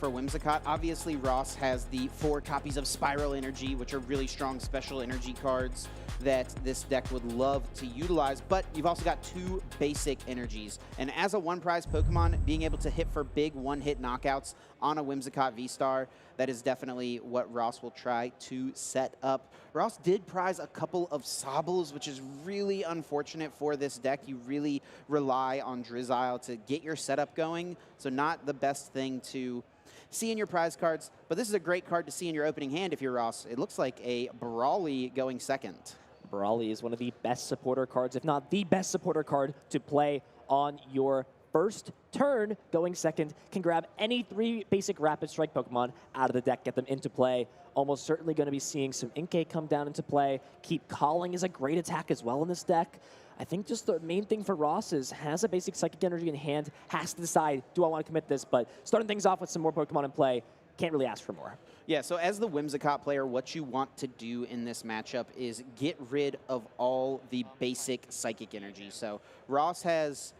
for Whimsicott. Obviously, Ross has the 4 copies of Spiral Energy, which are really strong special energy cards that this deck would love to utilize, but you've also got 2 basic energies. And as a one-prize Pokemon, being able to hit for big one-hit knockouts on a Whimsicott V-Star, that is definitely what Ross will try to set up. Ross did prize a couple of Sobbles, which is really unfortunate for this deck. You really rely on Drizzile to get your setup going, so not the best thing to see in your prize cards, but this is a great card to see in your opening hand if you're Ross. It looks like a Brawly going second. Brawly is one of the best supporter cards, if not the best supporter card to play on your first turn. Going second can grab any 3 basic Rapid Strike Pokemon out of the deck, get them into play. Almost certainly going to be seeing some Inkay come down into play. Keep Calling is a great attack as well in this deck. I think just the main thing for Ross is has a basic Psychic Energy in hand, has to decide, do I want to commit this? But starting things off with some more Pokemon in play, can't really ask for more. Yeah, so as the Whimsicott player, what you want to do in this matchup is get rid of all the basic Psychic Energy. So Ross has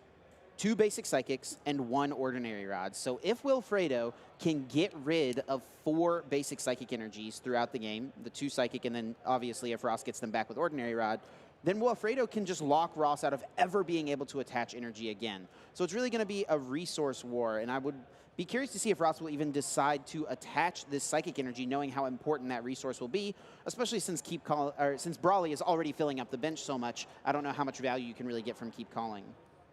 2 basic Psychics and 1 Ordinary Rod. So if Wilfredo can get rid of 4 basic Psychic Energies throughout the game, the 2 Psychic, and then obviously if Ross gets them back with Ordinary Rod, then Wilfredo can just lock Ross out of ever being able to attach energy again. So it's really going to be a resource war, and I would be curious to see if Ross will even decide to attach this Psychic Energy, knowing how important that resource will be, especially since since Brawly is already filling up the bench so much. I don't know how much value you can really get from Keep Calling.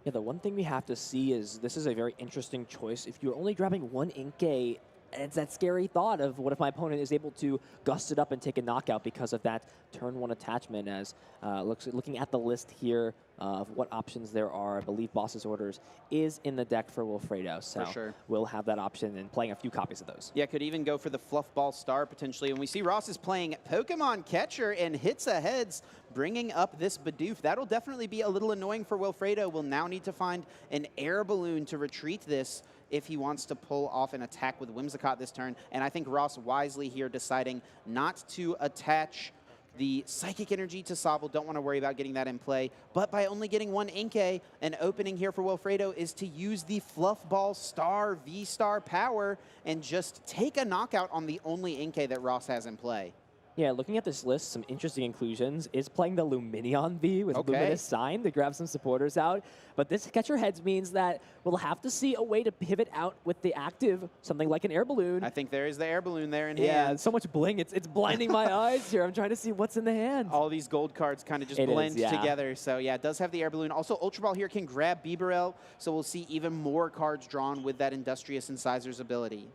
Yeah, the one thing we have to see is this is a very interesting choice. If you're only grabbing 1 Inkay, it's that scary thought of what if my opponent is able to gust it up and take a knockout because of that turn 1 attachment. As looking at the list here of what options there are, I believe Boss's Orders is in the deck for Wilfredo. So for sure. We'll have that option and playing a few copies of those. Yeah, could even go for the Fluffball Star potentially. And we see Ross is playing Pokemon Catcher and hits a heads, bringing up this Bidoof. That'll definitely be a little annoying for Wilfredo. We'll now need to find an Air Balloon to retreat this if he wants to pull off an attack with Whimsicott this turn. And I think Ross wisely here deciding not to attach the Psychic Energy to Sobble. Don't want to worry about getting that in play. But by only getting 1 Inkay, an opening here for Wilfredo is to use the Fluffball Star V-Star power and just take a knockout on the only Inkay that Ross has in play. Yeah, looking at this list, some interesting inclusions is playing the Luminion V with Luminous Sign to grab some supporters out. But this Catcher Heads means that we'll have to see a way to pivot out with the active, something like an Air Balloon. I think there is the Air Balloon there in hand. hand. So much bling. It's blinding my eyes here. I'm trying to see what's in the hand. All these gold cards kind of just blend together. So yeah, it does have the Air Balloon. Also, Ultra Ball here can grab Bibarel, so we'll see even more cards drawn with that Industrious Incisors ability.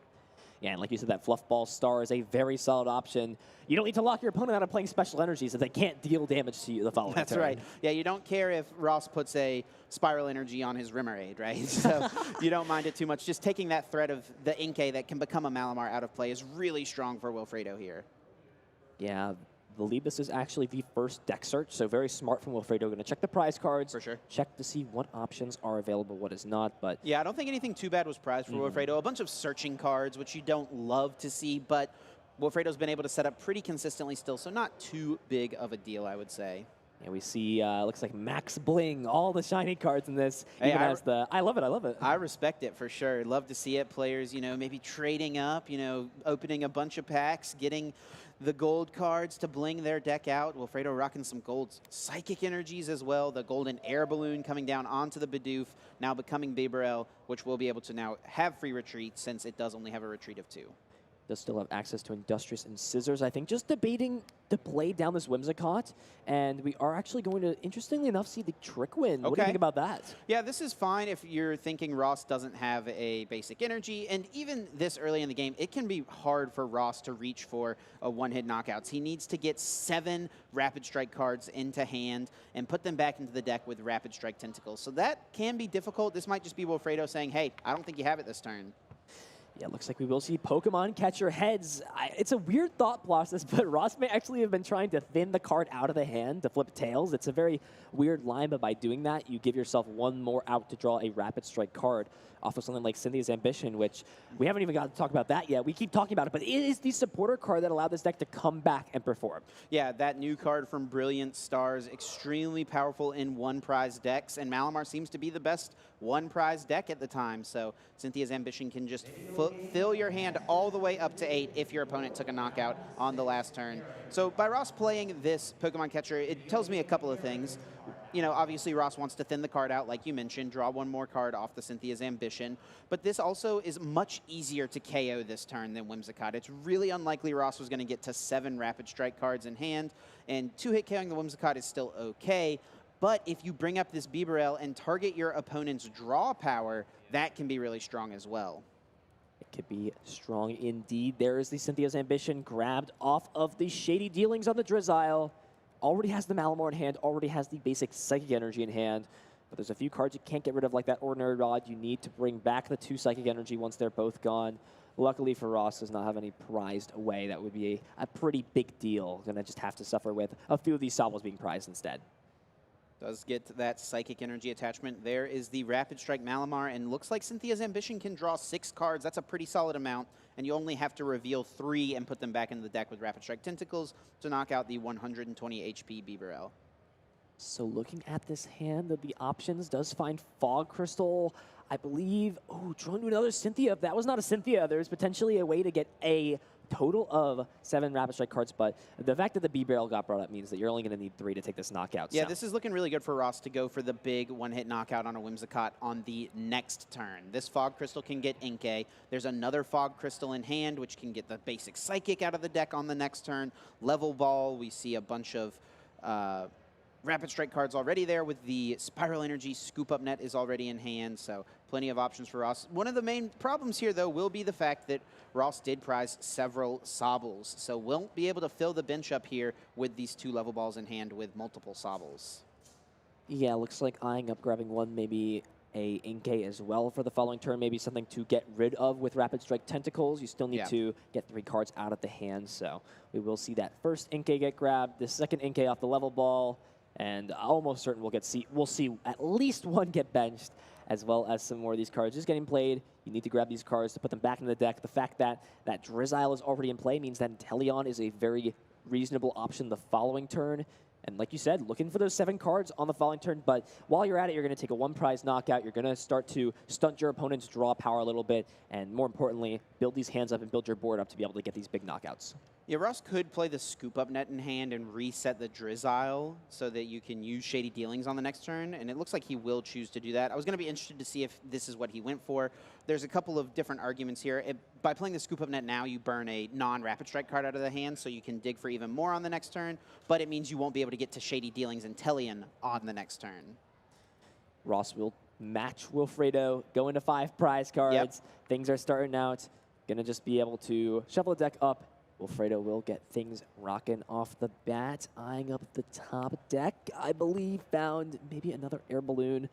Yeah, and like you said, that Fluffball Star is a very solid option. You don't need to lock your opponent out of playing special energies if they can't deal damage to you the following turn. That's right. Yeah, you don't care if Ross puts a Spiral Energy on his Remoraid, right? So you don't mind it too much. Just taking that threat of the Inkay that can become a Malamar out of play is really strong for Wilfredo here. Yeah, I believe this is actually the first deck search, so very smart from Wilfredo. Going to check the prize cards, for sure. Check to see what options are available, what is not. But yeah, I don't think anything too bad was prized for Wilfredo. A bunch of searching cards, which you don't love to see, but Wilfredo's been able to set up pretty consistently still, so not too big of a deal, I would say. And we see, looks like Max Bling, all the shiny cards in this. Hey, I love it, I love it. I respect it for sure. Love to see it. Players, you know, maybe trading up, you know, opening a bunch of packs, getting the gold cards to bling their deck out. Wilfredo rocking some gold Psychic Energies as well. The golden Air Balloon coming down onto the Bidoof, now becoming Bibarel, which will be able to now have free retreat since it does only have a retreat of 2. Does still have access to Industrious and Scissors, I think. Just debating to play down this Whimsicott. And we are actually going to, interestingly enough, see the Trick Win. What do you think about that? Yeah, this is fine if you're thinking Ross doesn't have a basic energy. And even this early in the game, it can be hard for Ross to reach for a one-hit knockouts. He needs to get 7 Rapid Strike cards into hand and put them back into the deck with Rapid Strike Tentacles. So that can be difficult. This might just be Wilfredo saying, hey, I don't think you have it this turn. Yeah, looks like we will see Pokemon Catcher Heads. It's a weird thought process, but Ross may actually have been trying to thin the card out of the hand to flip tails. It's a very weird line, but by doing that, you give yourself 1 more out to draw a Rapid Strike card off of something like Cynthia's Ambition, which we haven't even got to talk about that yet. We keep talking about it, but it is the supporter card that allowed this deck to come back and perform. Yeah, that new card from Brilliant Stars, extremely powerful in one-prize decks, and Malamar seems to be the best one-prize deck at the time, so Cynthia's Ambition can just fully will fill your hand all the way up to 8 if your opponent took a knockout on the last turn. So by Ross playing this Pokemon catcher, it tells me a couple of things. You know, obviously Ross wants to thin the card out, like you mentioned, draw one more card off the Cynthia's Ambition. But this also is much easier to KO this turn than Whimsicott. It's really unlikely Ross was going to get to 7 Rapid Strike cards in hand, and 2-hit KOing the Whimsicott is still okay. But if you bring up this Bibarel and target your opponent's draw power, that can be really strong as well. It could be strong indeed. There is the Cynthia's Ambition grabbed off of the Shady Dealings on the Drizzile. Already has the Malamar in hand, already has the basic Psychic Energy in hand. But there's a few cards you can't get rid of, like that Ordinary Rod. You need to bring back the 2 Psychic Energy once they're both gone. Luckily for Ross, does not have any prized away. That would be a pretty big deal. Gonna just have to suffer with a few of these Sobbles being prized instead. Does get that Psychic Energy attachment. There is the Rapid Strike Malamar, and looks like Cynthia's Ambition can draw 6 cards. That's a pretty solid amount, and you only have to reveal 3 and put them back into the deck with Rapid Strike Tentacles to knock out the 120 HP Bibarel. So looking at this hand, the options does find Fog Crystal. I believe, drawing to another Cynthia. If that was not a Cynthia, there's potentially a way to get a total of 7 Rapid Strike cards, but the fact that the B-Barrel got brought up means that you're only going to need 3 to take this knockout. Yeah, so. This is looking really good for Ross to go for the big one-hit knockout on a Whimsicott on the next turn. This Fog Crystal can get Inkay. There's another Fog Crystal in hand, which can get the basic Psychic out of the deck on the next turn. Level Ball, we see a bunch of Rapid Strike cards already there with the Spiral Energy. Scoop Up Net is already in hand, so plenty of options for Ross. One of the main problems here, though, will be the fact that Ross did prize several Sobbles, so won't be able to fill the bench up here with these 2 level balls in hand with multiple Sobbles. Yeah, looks like eyeing up grabbing 1, maybe a Inkay as well for the following turn, maybe something to get rid of with Rapid Strike Tentacles. You still need to get 3 cards out of the hand, so we will see that first Inkay get grabbed, the second Inkay off the level ball, and almost certain we'll see at least 1 get benched, as well as some more of these cards just getting played. You need to grab these cards to put them back in the deck. The fact that that Drizzile is already in play means that Inteleon is a very reasonable option the following turn. And like you said, looking for those 7 cards on the following turn. But while you're at it, you're going to take a 1-prize knockout. You're going to start to stunt your opponent's draw power a little bit. And more importantly, build these hands up and build your board up to be able to get these big knockouts. Yeah, Ross could play the Scoop Up Net in hand and reset the Drizzile so that you can use Shady Dealings on the next turn, and it looks like he will choose to do that. I was going to be interested to see if this is what he went for. There's a couple of different arguments here. By playing the Scoop Up Net now, you burn a non-Rapid Strike card out of the hand, so you can dig for even more on the next turn, but it means you won't be able to get to Shady Dealings and Inteleon on the next turn. Ross will match Wilfredo, go into 5 prize cards. Yep. Things are starting out. Going to just be able to shuffle the deck up. Wilfredo will get things rocking off the bat. Eyeing up the top deck, I believe found maybe another Air Balloon.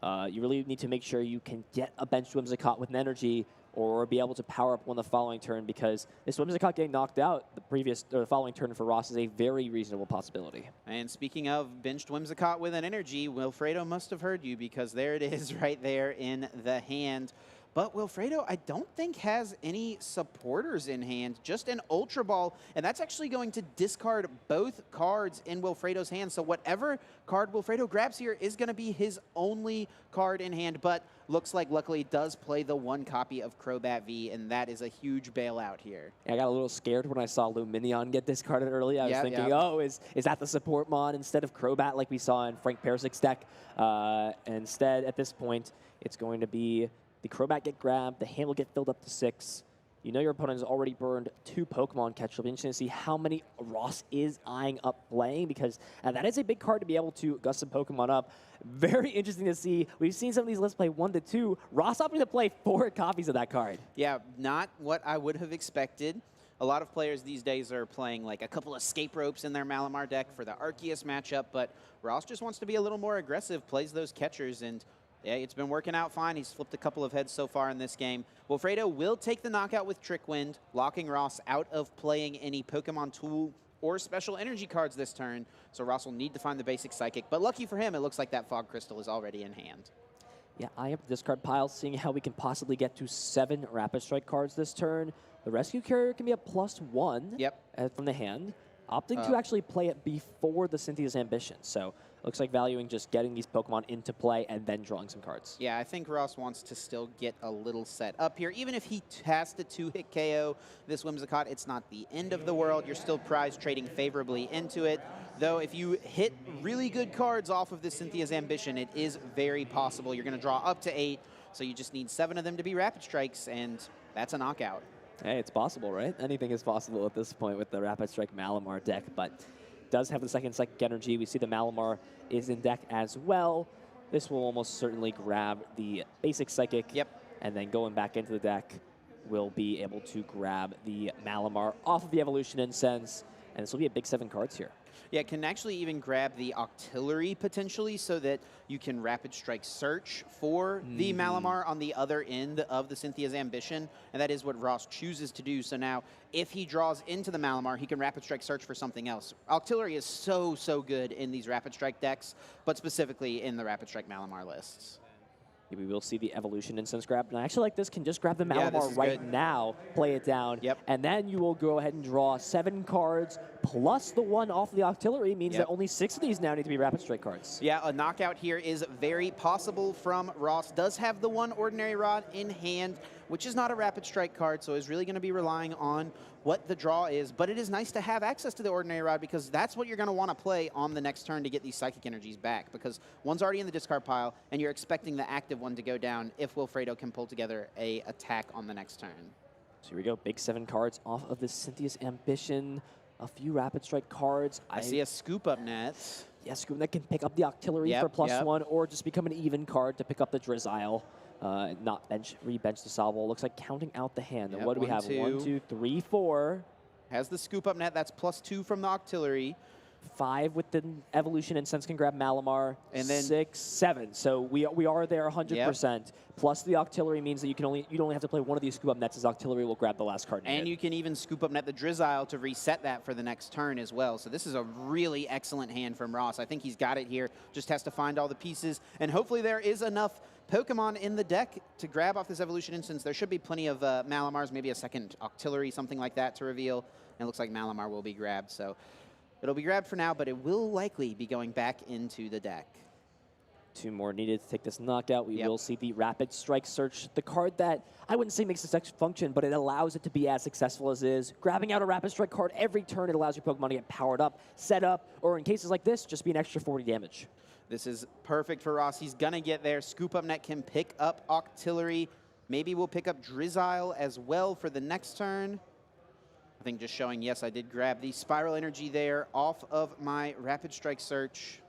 You really need to make sure you can get a benched Whimsicott with an energy or be able to power up one the following turn, because this Whimsicott getting knocked out the following turn for Ross is a very reasonable possibility. And speaking of benched Whimsicott with an energy, Wilfredo must have heard you, because there it is right there in the hand. But Wilfredo, I don't think, has any supporters in hand, just an Ultra Ball, and that's actually going to discard both cards in Wilfredo's hand. So whatever card Wilfredo grabs here is going to be his only card in hand, but looks like luckily does play the 1 copy of Crobat V, and that is a huge bailout here. Yeah, I got a little scared when I saw Luminion get discarded early. I was thinking, oh, is that the support mod instead of Crobat like we saw in Frank Perisic's deck? Instead, at this point, it's going to be the Crobat get grabbed, the hand will get filled up to 6. You know your opponent has already burned 2 Pokemon catch. It'll be interesting to see how many Ross is eyeing up playing, because that is a big card to be able to gust some Pokemon up. Very interesting to see. We've seen some of these lists play 1 to 2. Ross opting to play 4 copies of that card. Yeah, not what I would have expected. A lot of players these days are playing like a couple of escape ropes in their Malamar deck for the Arceus matchup, but Ross just wants to be a little more aggressive, plays those catchers, and yeah, it's been working out fine. He's flipped a couple of heads so far in this game. Wilfredo will take the knockout with Trick Wind, locking Ross out of playing any Pokemon Tool or Special Energy cards this turn. So Ross will need to find the basic Psychic. But lucky for him, it looks like that Fog Crystal is already in hand. Yeah, I have the discard pile, seeing how we can possibly get to 7 Rapid Strike cards this turn. The Rescue Carrier can be a +1 from the hand, opting to actually play it before the Cynthia's Ambition. So Looks like valuing just getting these Pokemon into play and then drawing some cards. Yeah, I think Ross wants to still get a little set up here. Even if he has to 2-hit KO this Whimsicott, it's not the end of the world. You're still prize trading favorably into it. Though if you hit really good cards off of this Cynthia's Ambition, it is very possible. You're going to draw up to 8, so you just need 7 of them to be Rapid Strikes, and that's a knockout. Hey, it's possible, right? Anything is possible at this point with the Rapid Strike Malamar deck, but does have the second Psychic Energy. We see the Malamar is in deck as well. This will almost certainly grab the basic Psychic. Yep. And then going back into the deck, we'll be able to grab the Malamar off of the Evolution Incense, and this will be a big 7 cards here. Yeah, it can actually even grab the Octillery potentially so that you can Rapid Strike search for the Malamar on the other end of the Cynthia's Ambition, and that is what Ross chooses to do. So now, if he draws into the Malamar, he can Rapid Strike search for something else. Octillery is so good in these Rapid Strike decks, but specifically in the Rapid Strike Malamar lists. We will see the Evolution Incense grab. And I actually like this. Can just grab the Yeah, this Malamar is right good. now, play it down. Yep. And then you will go ahead and draw 7 cards, plus the one off the Octillery means Yep. that only 6 of these now need to be Rapid Strike cards. Yeah, a knockout here is very possible from Ross. Does have the one Ordinary Rod in hand, which is not a Rapid Strike card, so is really going to be relying on what the draw is. But it is nice to have access to the Ordinary Rod because that's what you're going to want to play on the next turn to get these Psychic Energies back, because one's already in the discard pile, and you're expecting the active one to go down if Wilfredo can pull together a attack on the next turn. So here we go. Big 7 cards off of the Cynthia's Ambition. A few Rapid Strike cards. I see a Scoop Up Net. Yes, Scoop that can pick up the Octillery Yep, for +1, yep. or just become an even card to pick up the Drizzile. Not re-bench the Salvo. Looks like counting out the hand. Yep, And what do we 1, have? 2. 1, 2, 3, 4. Has the Scoop Up Net. That's +2 from the Octillery. 5 with the Evolution Incense can grab Malamar, And then 6, 7. So we are there 100%. Plus the Octillery means that you'd only have to play one of these Scoop Up Nets as Octillery will grab the last card. And you can even Scoop Up Net the Drizzile to reset that for the next turn as well. So this is a really excellent hand from Ross. I think he's got it here. Just has to find all the pieces. And hopefully there is enough Pokemon in the deck to grab off this Evolution Instance. There should be plenty of Malamars, maybe a second Octillery, something like that to reveal. And it looks like Malamar will be grabbed. So it'll be grabbed for now, but it will likely be going back into the deck. 2 more needed to take this knockout. We Yep. will see the Rapid Strike Search, the card that I wouldn't say makes the deck function, but it allows it to be as successful as it is. Grabbing out a Rapid Strike card every turn, it allows your Pokemon to get powered up, set up, or in cases like this, just be an extra 40 damage. This is perfect for Ross. He's going to get there. Scoop Up Net can pick up Octillery. Maybe we'll pick up Drizzile as well for the next turn. I think just showing, yes, I did grab the Spiral Energy there off of my Rapid Strike Search.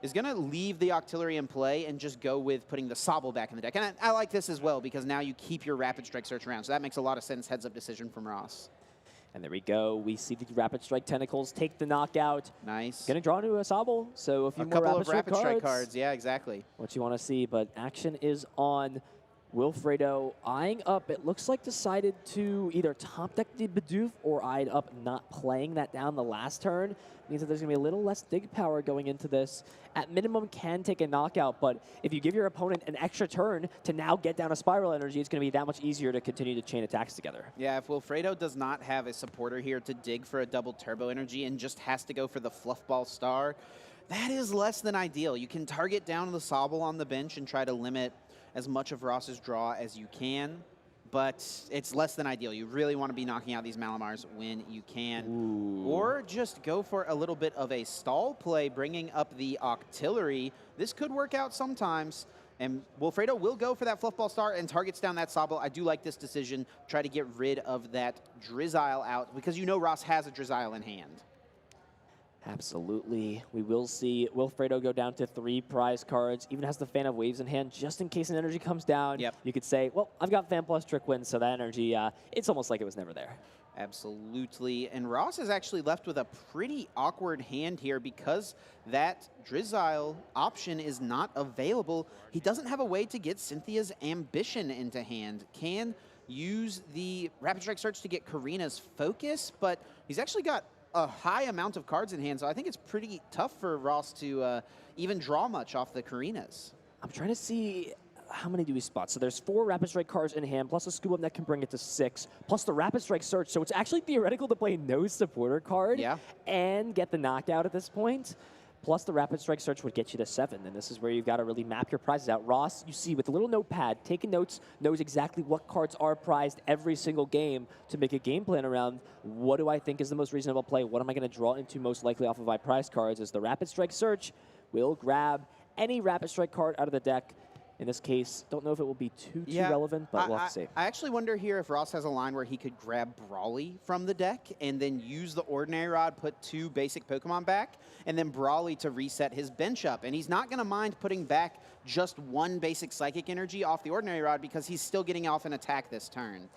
Is going to leave the Octillery in play and just go with putting the Sobble back in the deck. And I like this as well because now you keep your Rapid Strike Search around. So that makes a lot of sense. Heads-up decision from Ross. And there we go. We see the Rapid Strike Tentacles take the knockout. Nice. Going to draw into a Sobble, so a few A more couple Rapid of Strike Rapid Strike cards. Yeah, exactly. What you want to see, but action is on. Wilfredo eyeing up, it looks like decided to either top deck the Bidoof or eyed up not playing that down the last turn. Means that there's going to be a little less dig power going into this. At minimum, can take a knockout, but if you give your opponent an extra turn to now get down a Spiral Energy, it's going to be that much easier to continue to chain attacks together. Yeah, if Wilfredo does not have a supporter here to dig for a double Turbo Energy and just has to go for the Fluffball Star, that is less than ideal. You can target down the Sobble on the bench and try to limit as much of Ross's draw as you can, but it's less than ideal. You really want to be knocking out these Malamars when you can. Ooh. Or just go for a little bit of a stall play, bringing up the Octillery. This could work out sometimes, and Wilfredo will go for that Fluffball Star and targets down that Sobble. I do like this decision. Try to get rid of that Drizzile out, because you know Ross has a Drizzile in hand. Absolutely. We will see Wilfredo go down to 3 prize cards, even has the Fan of Waves in hand, just in case an energy comes down. Yep. You could say, well, I've got Fan plus Trick Wind, so that energy, it's almost like it was never there. Absolutely. And Ross is actually left with a pretty awkward hand here because that Drizzile option is not available. He doesn't have a way to get Cynthia's Ambition into hand. Can use the Rapid Strike Search to get Karina's Focus, but he's actually got a high amount of cards in hand, so I think it's pretty tough for Ross to even draw much off the Karinas. I'm trying to see how many do we spot. So there's 4 Rapid Strike cards in hand, plus a Scoop Up that can bring it to 6, plus the Rapid Strike Search. So it's actually theoretical to play no supporter card Yeah. and get the knockout at this point. plus the Rapid Strike Search would get you to 7, and this is where you've got to really map your prizes out. Ross, you see with a little notepad, taking notes, knows exactly what cards are prized every single game to make a game plan around what do I think is the most reasonable play, what am I going to draw into most likely off of my prize cards, as the Rapid Strike Search will grab any Rapid Strike card out of the deck. In this case, don't know if it will be too relevant, but we'll have to see. I actually wonder here if Ross has a line where he could grab Brawly from the deck and then use the Ordinary Rod, put 2 basic Pokemon back, and then Brawly to reset his bench up. And he's not going to mind putting back just 1 basic Psychic Energy off the Ordinary Rod because he's still getting off an attack this turn.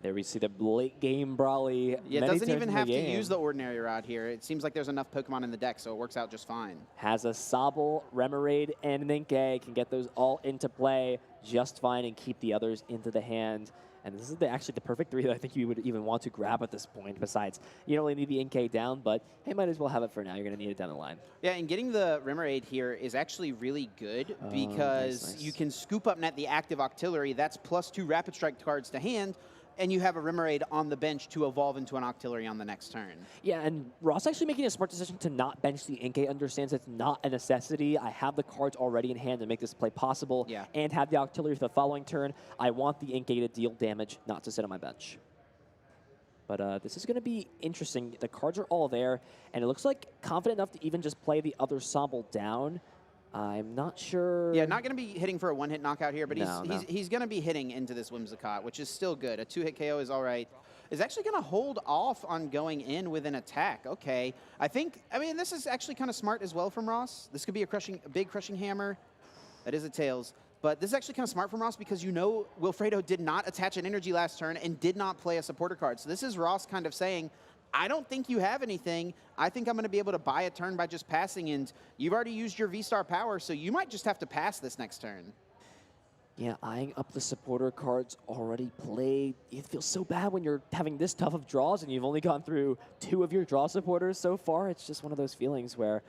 There we see the late game Brawly. Yeah, it doesn't even have to use the Ordinary Rod here. It seems like there's enough Pokemon in the deck, so it works out just fine. Has a Sobble, Remoraid, and an Inkay. Can get those all into play just fine and keep the others into the hand. And this is actually the perfect 3 that I think you would even want to grab at this point. Besides, you don't really need the Inkay down, but hey, might as well have it for now. You're going to need it down the line. Yeah, and getting the Remoraid here is actually really good because you can scoop up net the active Octillery. That's plus 2 Rapid Strike cards to hand, and you have a Remoraid on the bench to evolve into an Octillery on the next turn. Yeah, and Ross actually making a smart decision to not bench the Inkay, understands it's not a necessity. I have the cards already in hand to make this play possible and have the Octillery for the following turn. I want the Inkay to deal damage, not to sit on my bench. But this is going to be interesting. The cards are all there, and it looks like confident enough to even just play the other Sobble down. I'm not sure. Yeah, not going to be hitting for a 1-hit knockout here, but he's going to be hitting into this Whimsicott, which is still good. A 2-hit KO is all right. Is actually going to hold off on going in with an attack. Okay. I mean, this is actually kind of smart as well from Ross. This could be a big crushing hammer. That is a Tails. But this is actually kind of smart from Ross because you know Wilfredo did not attach an energy last turn and did not play a supporter card. So this is Ross kind of saying, I don't think you have anything. I think I'm going to be able to buy a turn by just passing, and you've already used your V-Star power, so you might just have to pass this next turn. Yeah, eyeing up the supporter cards already played. It feels so bad when you're having this tough of draws and you've only gone through 2 of your draw supporters so far. It's just one of those feelings where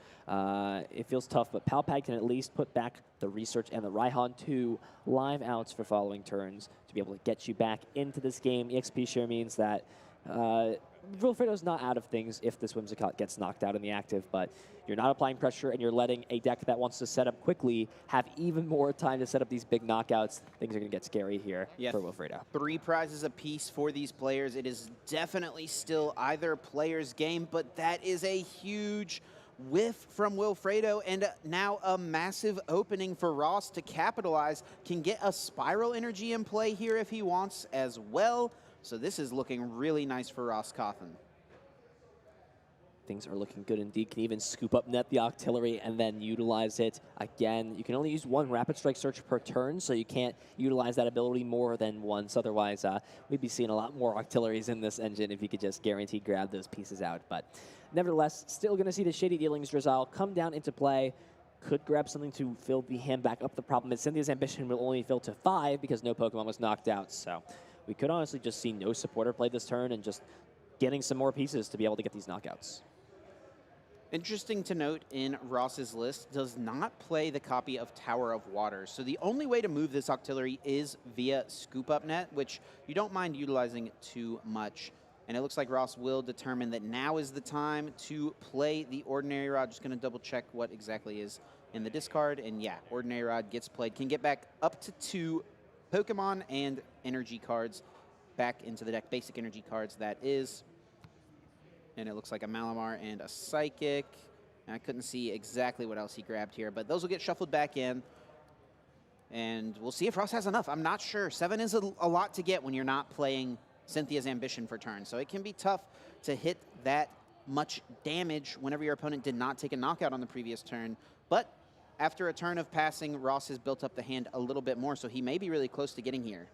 it feels tough, but Palpad can at least put back the Research and the Raihan 2 live outs for following turns to be able to get you back into this game. EXP share means that Wilfredo's not out of things if this Whimsicott gets knocked out in the active, but you're not applying pressure and you're letting a deck that wants to set up quickly have even more time to set up these big knockouts. Things are going to get scary here for Wilfredo. 3 prizes apiece for these players. It is definitely still either player's game, but that is a huge whiff from Wilfredo, and now a massive opening for Ross to capitalize. Can get a Spiral Energy in play here if he wants as well. So this is looking really nice for Ross Cawthon. Things are looking good indeed. Can even scoop up net the Octillery and then utilize it. Again, you can only use 1 Rapid Strike Search per turn, so you can't utilize that ability more than once. Otherwise, we'd be seeing a lot more Octilleries in this engine if you could just guarantee grab those pieces out. But nevertheless, still going to see the Shady Dealings Drizzile come down into play. Could grab something to fill the hand back up. The problem is Cynthia's Ambition will only fill to 5 because no Pokemon was knocked out. So we could honestly just see no supporter play this turn and just getting some more pieces to be able to get these knockouts. Interesting to note, in Ross's list, does not play the copy of Tower of Water. So the only way to move this Octillery is via Scoop Up Net, which you don't mind utilizing too much. And it looks like Ross will determine that now is the time to play the Ordinary Rod. Just going to double check what exactly is in the discard. And yeah, Ordinary Rod gets played. Can get back up to 2 Pokemon and energy cards back into the deck. Basic energy cards, that is. And it looks like a Malamar and a Psychic. And I couldn't see exactly what else he grabbed here, but those will get shuffled back in. And we'll see if Ross has enough. I'm not sure. 7 is a lot to get when you're not playing Cynthia's Ambition for turn. So it can be tough to hit that much damage whenever your opponent did not take a knockout on the previous turn. But after a turn of passing, Ross has built up the hand a little bit more, so he may be really close to getting here.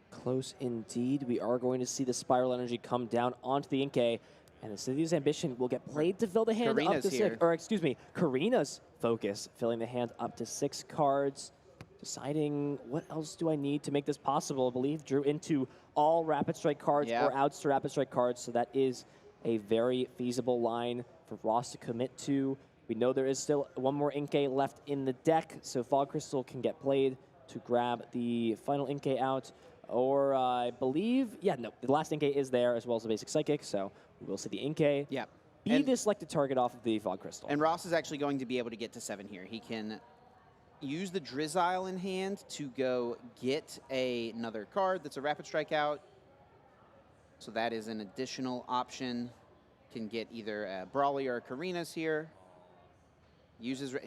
Close indeed. We are going to see the Spiral Energy come down onto the Inkay, and the Cynthia's Ambition will get played to fill the hand up to 6. Or excuse me, Karina's Focus, filling the hand up to 6 cards. Deciding what else do I need to make this possible. I believe drew into all Rapid Strike cards or outs to Rapid Strike cards, so that is a very feasible line for Ross to commit to. We know there is still 1 more Inkay left in the deck, so Fog Crystal can get played to grab the final Inkay out. Or I believe, the last Inkay is there as well as the basic Psychic, so we will see the Inkay be the selected target off of the Fog Crystal. And Ross is actually going to be able to get to 7 here. He can use the Drizzile in hand to go get another card that's a Rapid Strike out. So that is an additional option. Can get either a Brawly or a Karinas here.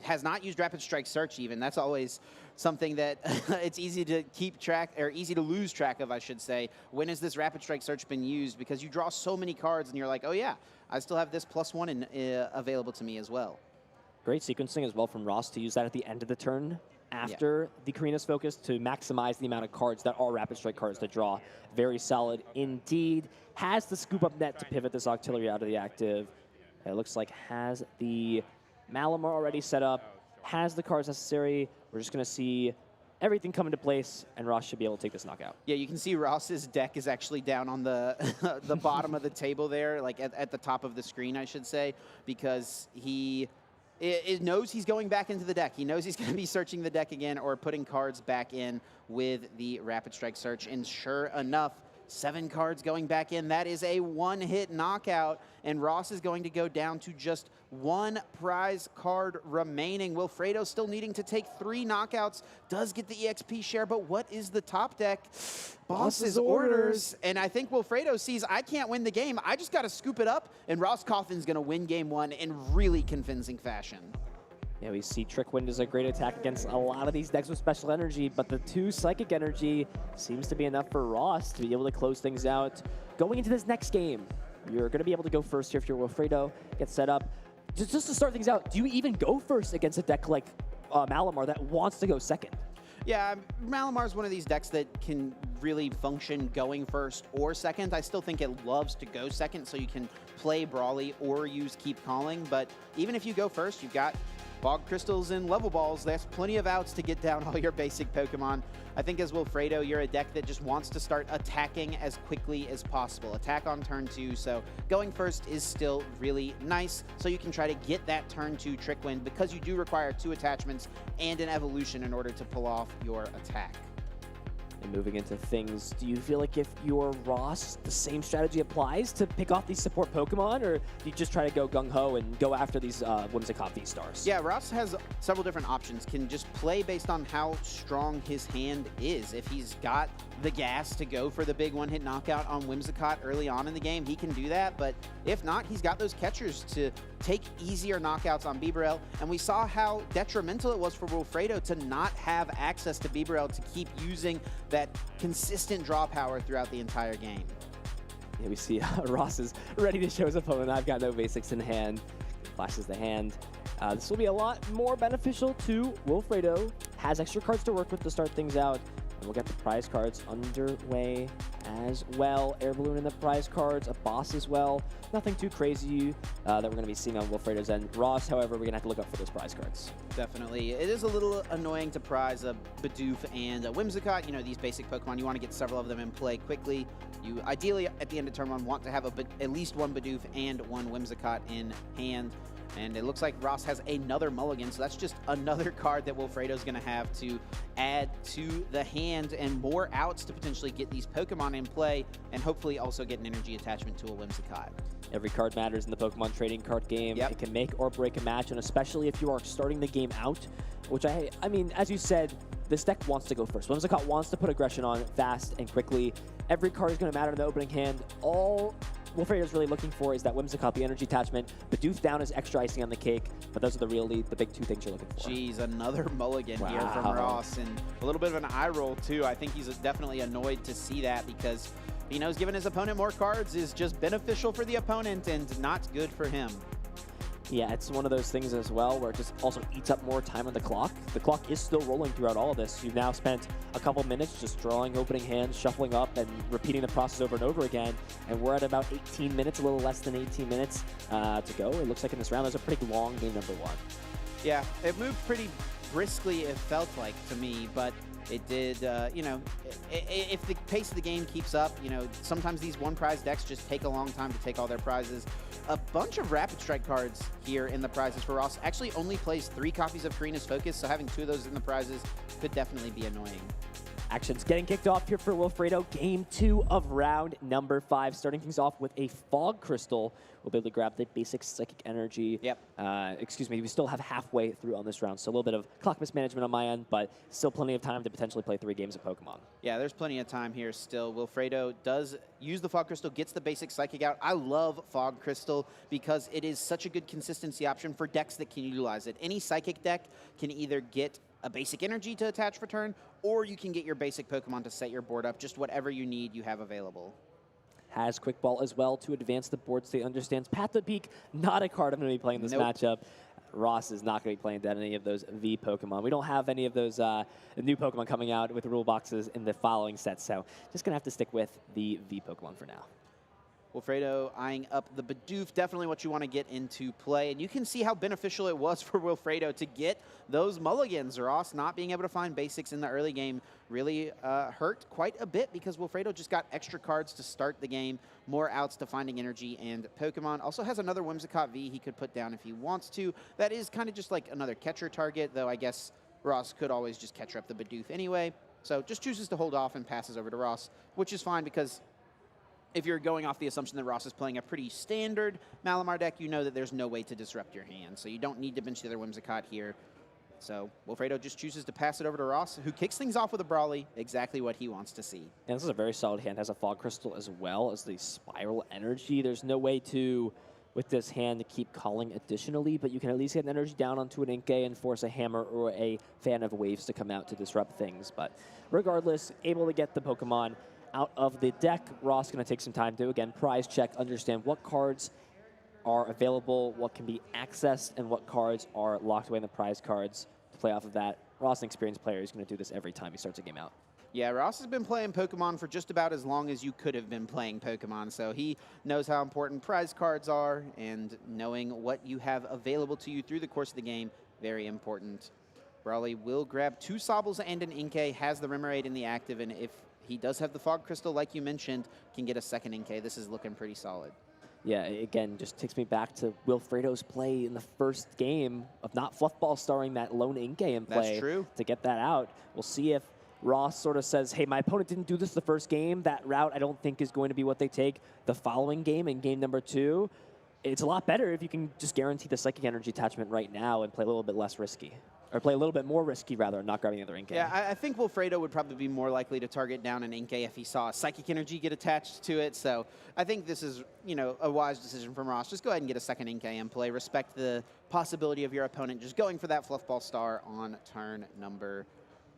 Has not used Rapid Strike Search even. That's always something that it's easy to keep track, or easy to lose track of, I should say. When has this Rapid Strike Search been used? Because you draw so many cards and you're like, oh yeah, I still have this +1 available to me as well. Great sequencing as well from Ross to use that at the end of the turn after the Karina's focus to maximize the amount of cards that are Rapid Strike cards to draw. Very solid indeed. Has the scoop up net to pivot this Octillery out of the active. It looks like has the Malamar already set up, has the cards necessary. We're just going to see everything come into place, and Ross should be able to take this knockout. Yeah, you can see Ross's deck is actually down on the the bottom of the table there, like at the top of the screen, I should say, because he knows he's going back into the deck. He knows he's going to be searching the deck again or putting cards back in with the Rapid Strike Search, and sure enough, 7 cards going back in. That is a one-hit knockout, and Ross is going to go down to just 1 prize card remaining. Wilfredo still needing to take 3 knockouts, does get the EXP share, but what is the top deck? Boss's orders. And I think Wilfredo sees, I can't win the game. I just got to scoop it up, and Ross Cawthon's going to win game 1 in really convincing fashion. Yeah, we see Trick Wind is a great attack against a lot of these decks with special energy, but the 2 Psychic Energy seems to be enough for Ross to be able to close things out. Going into this next game, you're going to be able to go first here if you're Wilfredo, get set up. Just to start things out, do you even go first against a deck like Malamar that wants to go second? Yeah, Malamar is one of these decks that can really function going first or second. I still think it loves to go second, so you can play Brawly or use Keep Calling, but even if you go first, you've got Fog Crystals and Level Balls. There's plenty of outs to get down all your basic Pokemon. I think as Wilfredo, you're a deck that just wants to start attacking as quickly as possible. Attack on turn 2, so going first is still really nice, so you can try to get that turn 2 Trick Wind because you do require 2 attachments and an evolution in order to pull off your attack. And moving into things, do you feel like if you're Ross, the same strategy applies to pick off these support Pokemon, or do you just try to go gung-ho and go after these Whimsicott V-Stars? Yeah, Ross has several different options. Can just play based on how strong his hand is. If he's got the gas to go for the big one-hit knockout on Whimsicott early on in the game, he can do that, but if not, he's got those catchers to take easier knockouts on Bibarel, and we saw how detrimental it was for Wilfredo to not have access to Bibarel to keep using that consistent draw power throughout the entire game. Yeah, we see Ross is ready to show his opponent, I've got no basics in hand. Flashes the hand. This will be a lot more beneficial to Wilfredo. Has extra cards to work with to start things out. And we'll get the prize cards underway as well. Air Balloon in the prize cards, a boss as well. Nothing too crazy that we're going to be seeing on Wilfredo's end. Ross, however, we're going to have to look up for those prize cards. Definitely. It is a little annoying to prize a Bidoof and a Whimsicott. You know, these basic Pokemon, you want to get several of them in play quickly. You ideally, at the end of turn 1, want to have at least 1 Bidoof and 1 Whimsicott in hand. And it looks like Ross has another mulligan, so that's just another card that Wilfredo's going to have to add to the hand, and more outs to potentially get these Pokemon in play, and hopefully also get an energy attachment to a Whimsicott. Every card matters in the Pokemon trading card game. Yep. It can make or break a match, and especially if you are starting the game out, which I mean, as you said, this deck wants to go first. Whimsicott wants to put aggression on fast and quickly. Every card is going to matter in the opening hand. All Wilfredo's really looking for is that Whimsicott, the energy attachment. Bidoof down is extra icing on the cake, but those are the big 2 things you're looking for. Jeez, another mulligan here from Ross, and a little bit of an eye roll too. I think he's definitely annoyed to see that because he knows giving his opponent more cards is just beneficial for the opponent and not good for him. Yeah, it's one of those things as well where it just also eats up more time on the clock. The clock is still rolling throughout all of this. You've now spent a couple minutes just drawing opening hands, shuffling up, and repeating the process over and over again. And we're at about 18 minutes, a little less than 18 minutes to go. It looks like in this round, there's a pretty long game number 1. Yeah, it moved pretty briskly, it felt like to me, but it did, you know, if the pace of the game keeps up, you know, sometimes these 1 prize decks just take a long time to take all their prizes. A bunch of Rapid Strike cards here in the prizes for Ross. Actually only plays 3 copies of Karina's Focus, so having 2 of those in the prizes could definitely be annoying. Action's getting kicked off here for Wilfredo. Game 2 of round number 5. Starting things off with a Fog Crystal. We'll be able to grab the basic Psychic Energy. Yep. Excuse me, we still have halfway through on this round, so a little bit of clock mismanagement on my end, but still plenty of time to potentially play 3 games of Pokemon. Yeah, there's plenty of time here still. Wilfredo does use the Fog Crystal, gets the basic Psychic out. I love Fog Crystal because it is such a good consistency option for decks that can utilize it. Any Psychic deck can either get a basic energy to attach for turn, or you can get your basic Pokemon to set your board up. Just whatever you need, you have available. Has Quick Ball as well to advance the board state. Understands Path to Peak, not a card I'm going to be playing this matchup. Ross is not going to be playing any of those V Pokemon. We don't have any of those new Pokemon coming out with the rule boxes in the following set, so just going to have to stick with the V Pokemon for now. Wilfredo eyeing up the Bidoof, definitely what you want to get into play. And you can see how beneficial it was for Wilfredo to get those mulligans. Ross not being able to find basics in the early game really hurt quite a bit because Wilfredo just got extra cards to start the game, more outs to finding energy and Pokemon. Also has another Whimsicott V he could put down if he wants to. That is kind of just like another catcher target, though I guess Ross could always just catcher up the Bidoof anyway. So just chooses to hold off and passes over to Ross, which is fine because if you're going off the assumption that Ross is playing a pretty standard Malamar deck, you know that there's no way to disrupt your hand. So you don't need to bench the other Whimsicott here. So Wilfredo just chooses to pass it over to Ross, who kicks things off with a Brawly, exactly what he wants to see. And this is a very solid hand. Has a Fog Crystal as well as the Spiral Energy. There's no way to, with this hand, to keep calling additionally, but you can at least get an energy down onto an Inkay and force a Hammer or a Fan of Waves to come out to disrupt things. But regardless, able to get the Pokemon out of the deck. Ross going to take some time to, again, prize check, understand what cards are available, what can be accessed, and what cards are locked away in the prize cards to play off of that. Ross, an experienced player, is going to do this every time he starts a game out. Yeah, Ross has been playing Pokemon for just about as long as you could have been playing Pokemon, so he knows how important prize cards are, and knowing what you have available to you through the course of the game, very important. Brawly will grab 2 Sobbles and an Inkay, has the Remoraid in the active, and if he does have the Fog Crystal, like you mentioned, can get a second Inkay. This is looking pretty solid. Yeah, again, just takes me back to Wilfredo's play in the first game of not Fluffball starring that lone Inkay in play. That's true. To get that out. We'll see if Ross sort of says, hey, my opponent didn't do this the first game. That route I don't think is going to be what they take the following game in game number 2. It's a lot better if you can just guarantee the Psychic Energy attachment right now and play a little bit less risky. Or play a little bit more risky, rather, and not grabbing the other Inkay. Yeah, I think Wilfredo would probably be more likely to target down an Inkay if he saw a Psychic Energy get attached to it. So I think this is, you know, a wise decision from Ross. Just go ahead and get a second Inkay in play. Respect the possibility of your opponent just going for that Fluffball Star on turn number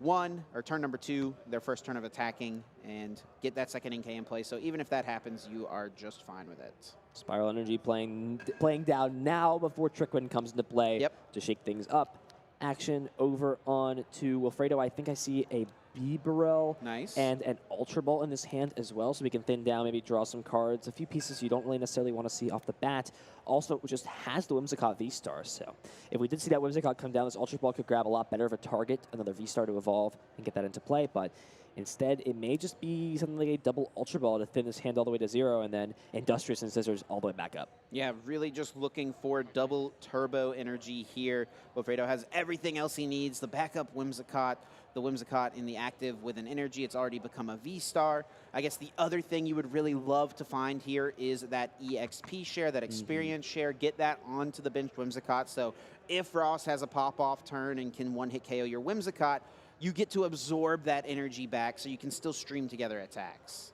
1, or turn number 2, their first turn of attacking, and get that second Inkay in play. So even if that happens, you are just fine with it. Spiral Energy playing down now before Trick Wind comes into play to shake things up. Action over on to Wilfredo. I think I see a Bibarel and an Ultra Ball in his hand as well, so we can thin down, maybe draw some cards, a few pieces you don't really necessarily want to see off the bat. Also, it just has the Whimsicott V-Star, so if we did see that Whimsicott come down, this Ultra Ball could grab a lot better of a target, another V-Star to evolve and get that into play, but instead, it may just be something like a double Ultra Ball to thin his hand all the way to 0, and then Industrious and Scissors all the way back up. Yeah, really just looking for double turbo energy here. Wilfredo has everything else he needs. The backup Whimsicott, the Whimsicott in the active with an energy. It's already become a V-Star. I guess the other thing you would really love to find here is that EXP share, that experience share. Get that onto the benched Whimsicott. So if Ross has a pop-off turn and can one-hit KO your Whimsicott, you get to absorb that energy back so you can still stream together attacks.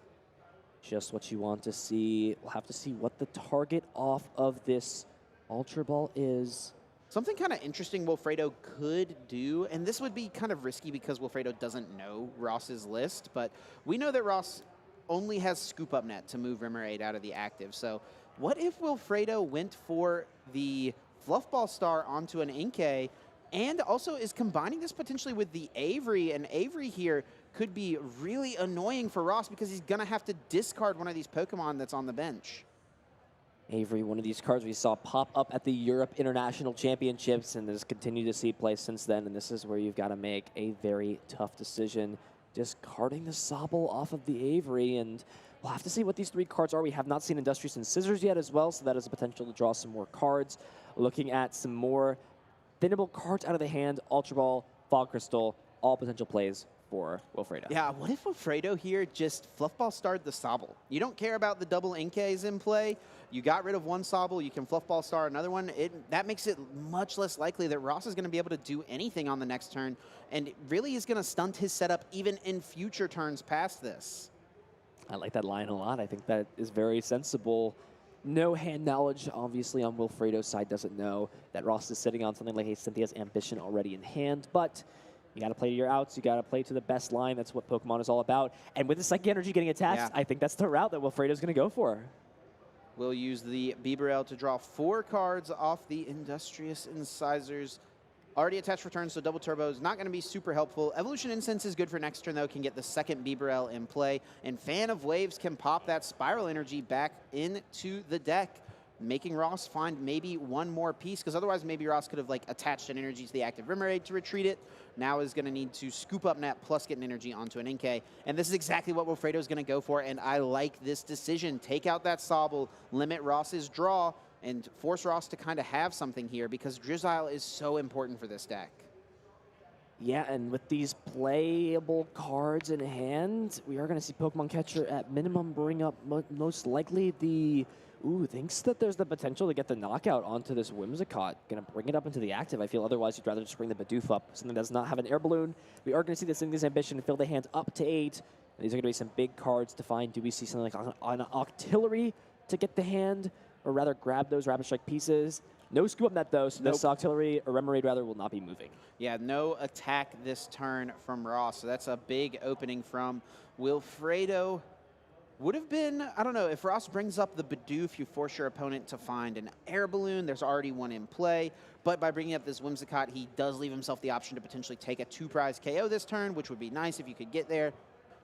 Just what you want to see. We'll have to see what the target off of this Ultra Ball is. Something kind of interesting Wilfredo could do, and this would be kind of risky because Wilfredo doesn't know Ross's list, but we know that Ross only has Scoop Up Net to move Remoraid out of the active. So what if Wilfredo went for the Fluffball Star onto an Inkay, and also is combining this potentially with the Avery, and Avery here could be really annoying for Ross because he's going to have to discard one of these Pokemon that's on the bench. Avery, one of these cards we saw pop up at the Europe International Championships and has continued to see play since then, and this is where you've got to make a very tough decision. Discarding the Sobble off of the Avery, and we'll have to see what these 3 cards are. We have not seen Industrious and Scissors yet as well, so that is a potential to draw some more cards. Looking at some more thinnable cards out of the hand, Ultra Ball, Fog Crystal, all potential plays for Wilfredo. Yeah, what if Wilfredo here just fluffball starred the Sobble? You don't care about the double Inkays in play. You got rid of one Sobble, you can fluffball star another one. That makes it much less likely that Ross is going to be able to do anything on the next turn, and it really is going to stunt his setup even in future turns past this. I like that line a lot. I think that is very sensible. No hand knowledge, obviously, on Wilfredo's side. Doesn't know that Ross is sitting on something like a Cynthia's Ambition already in hand, but you got to play to your outs. You got to play to the best line. That's what Pokemon is all about. And with the Psychic Energy getting attached, I think that's the route that Wilfredo's going to go for. We'll use the Bibarel to draw 4 cards off the Industrious Incisors. Already attached for turn, so double turbo is not going to be super helpful. Evolution Incense is good for next turn, though. Can get the second Bibarel in play. And Fan of Waves can pop that Spiral Energy back into the deck, making Ross find maybe one more piece, because otherwise maybe Ross could have like attached an energy to the active Remoraid to retreat it. Now is going to need to scoop up net plus get an energy onto an Inkay. And this is exactly what Wilfredo is going to go for, and I like this decision. Take out that Sobble, limit Ross's draw, and force Ross to kind of have something here, because Drizzile is so important for this deck. Yeah, and with these playable cards in hand, we are going to see Pokemon Catcher at minimum bring up most likely the... Ooh, thinks that there's the potential to get the knockout onto this Whimsicott. Going to bring it up into the active. I feel otherwise you'd rather just bring the Bidoof up. Something that does not have an air balloon. We are going to see the Cynthia's Ambition fill the hands up to 8. And these are going to be some big cards to find. Do we see something like an Octillery to get the hand? Or rather grab those Rapid Strike pieces? No scoop up net though, so this Octillery, or Remoraid rather, will not be moving. Yeah, no attack this turn from Ross. So that's a big opening from Wilfredo. Would have been, I don't know, if Ross brings up the Bidoof, you force your opponent to find an air balloon. There's already one in play. But by bringing up this Whimsicott, he does leave himself the option to potentially take a 2-prize KO this turn, which would be nice if you could get there.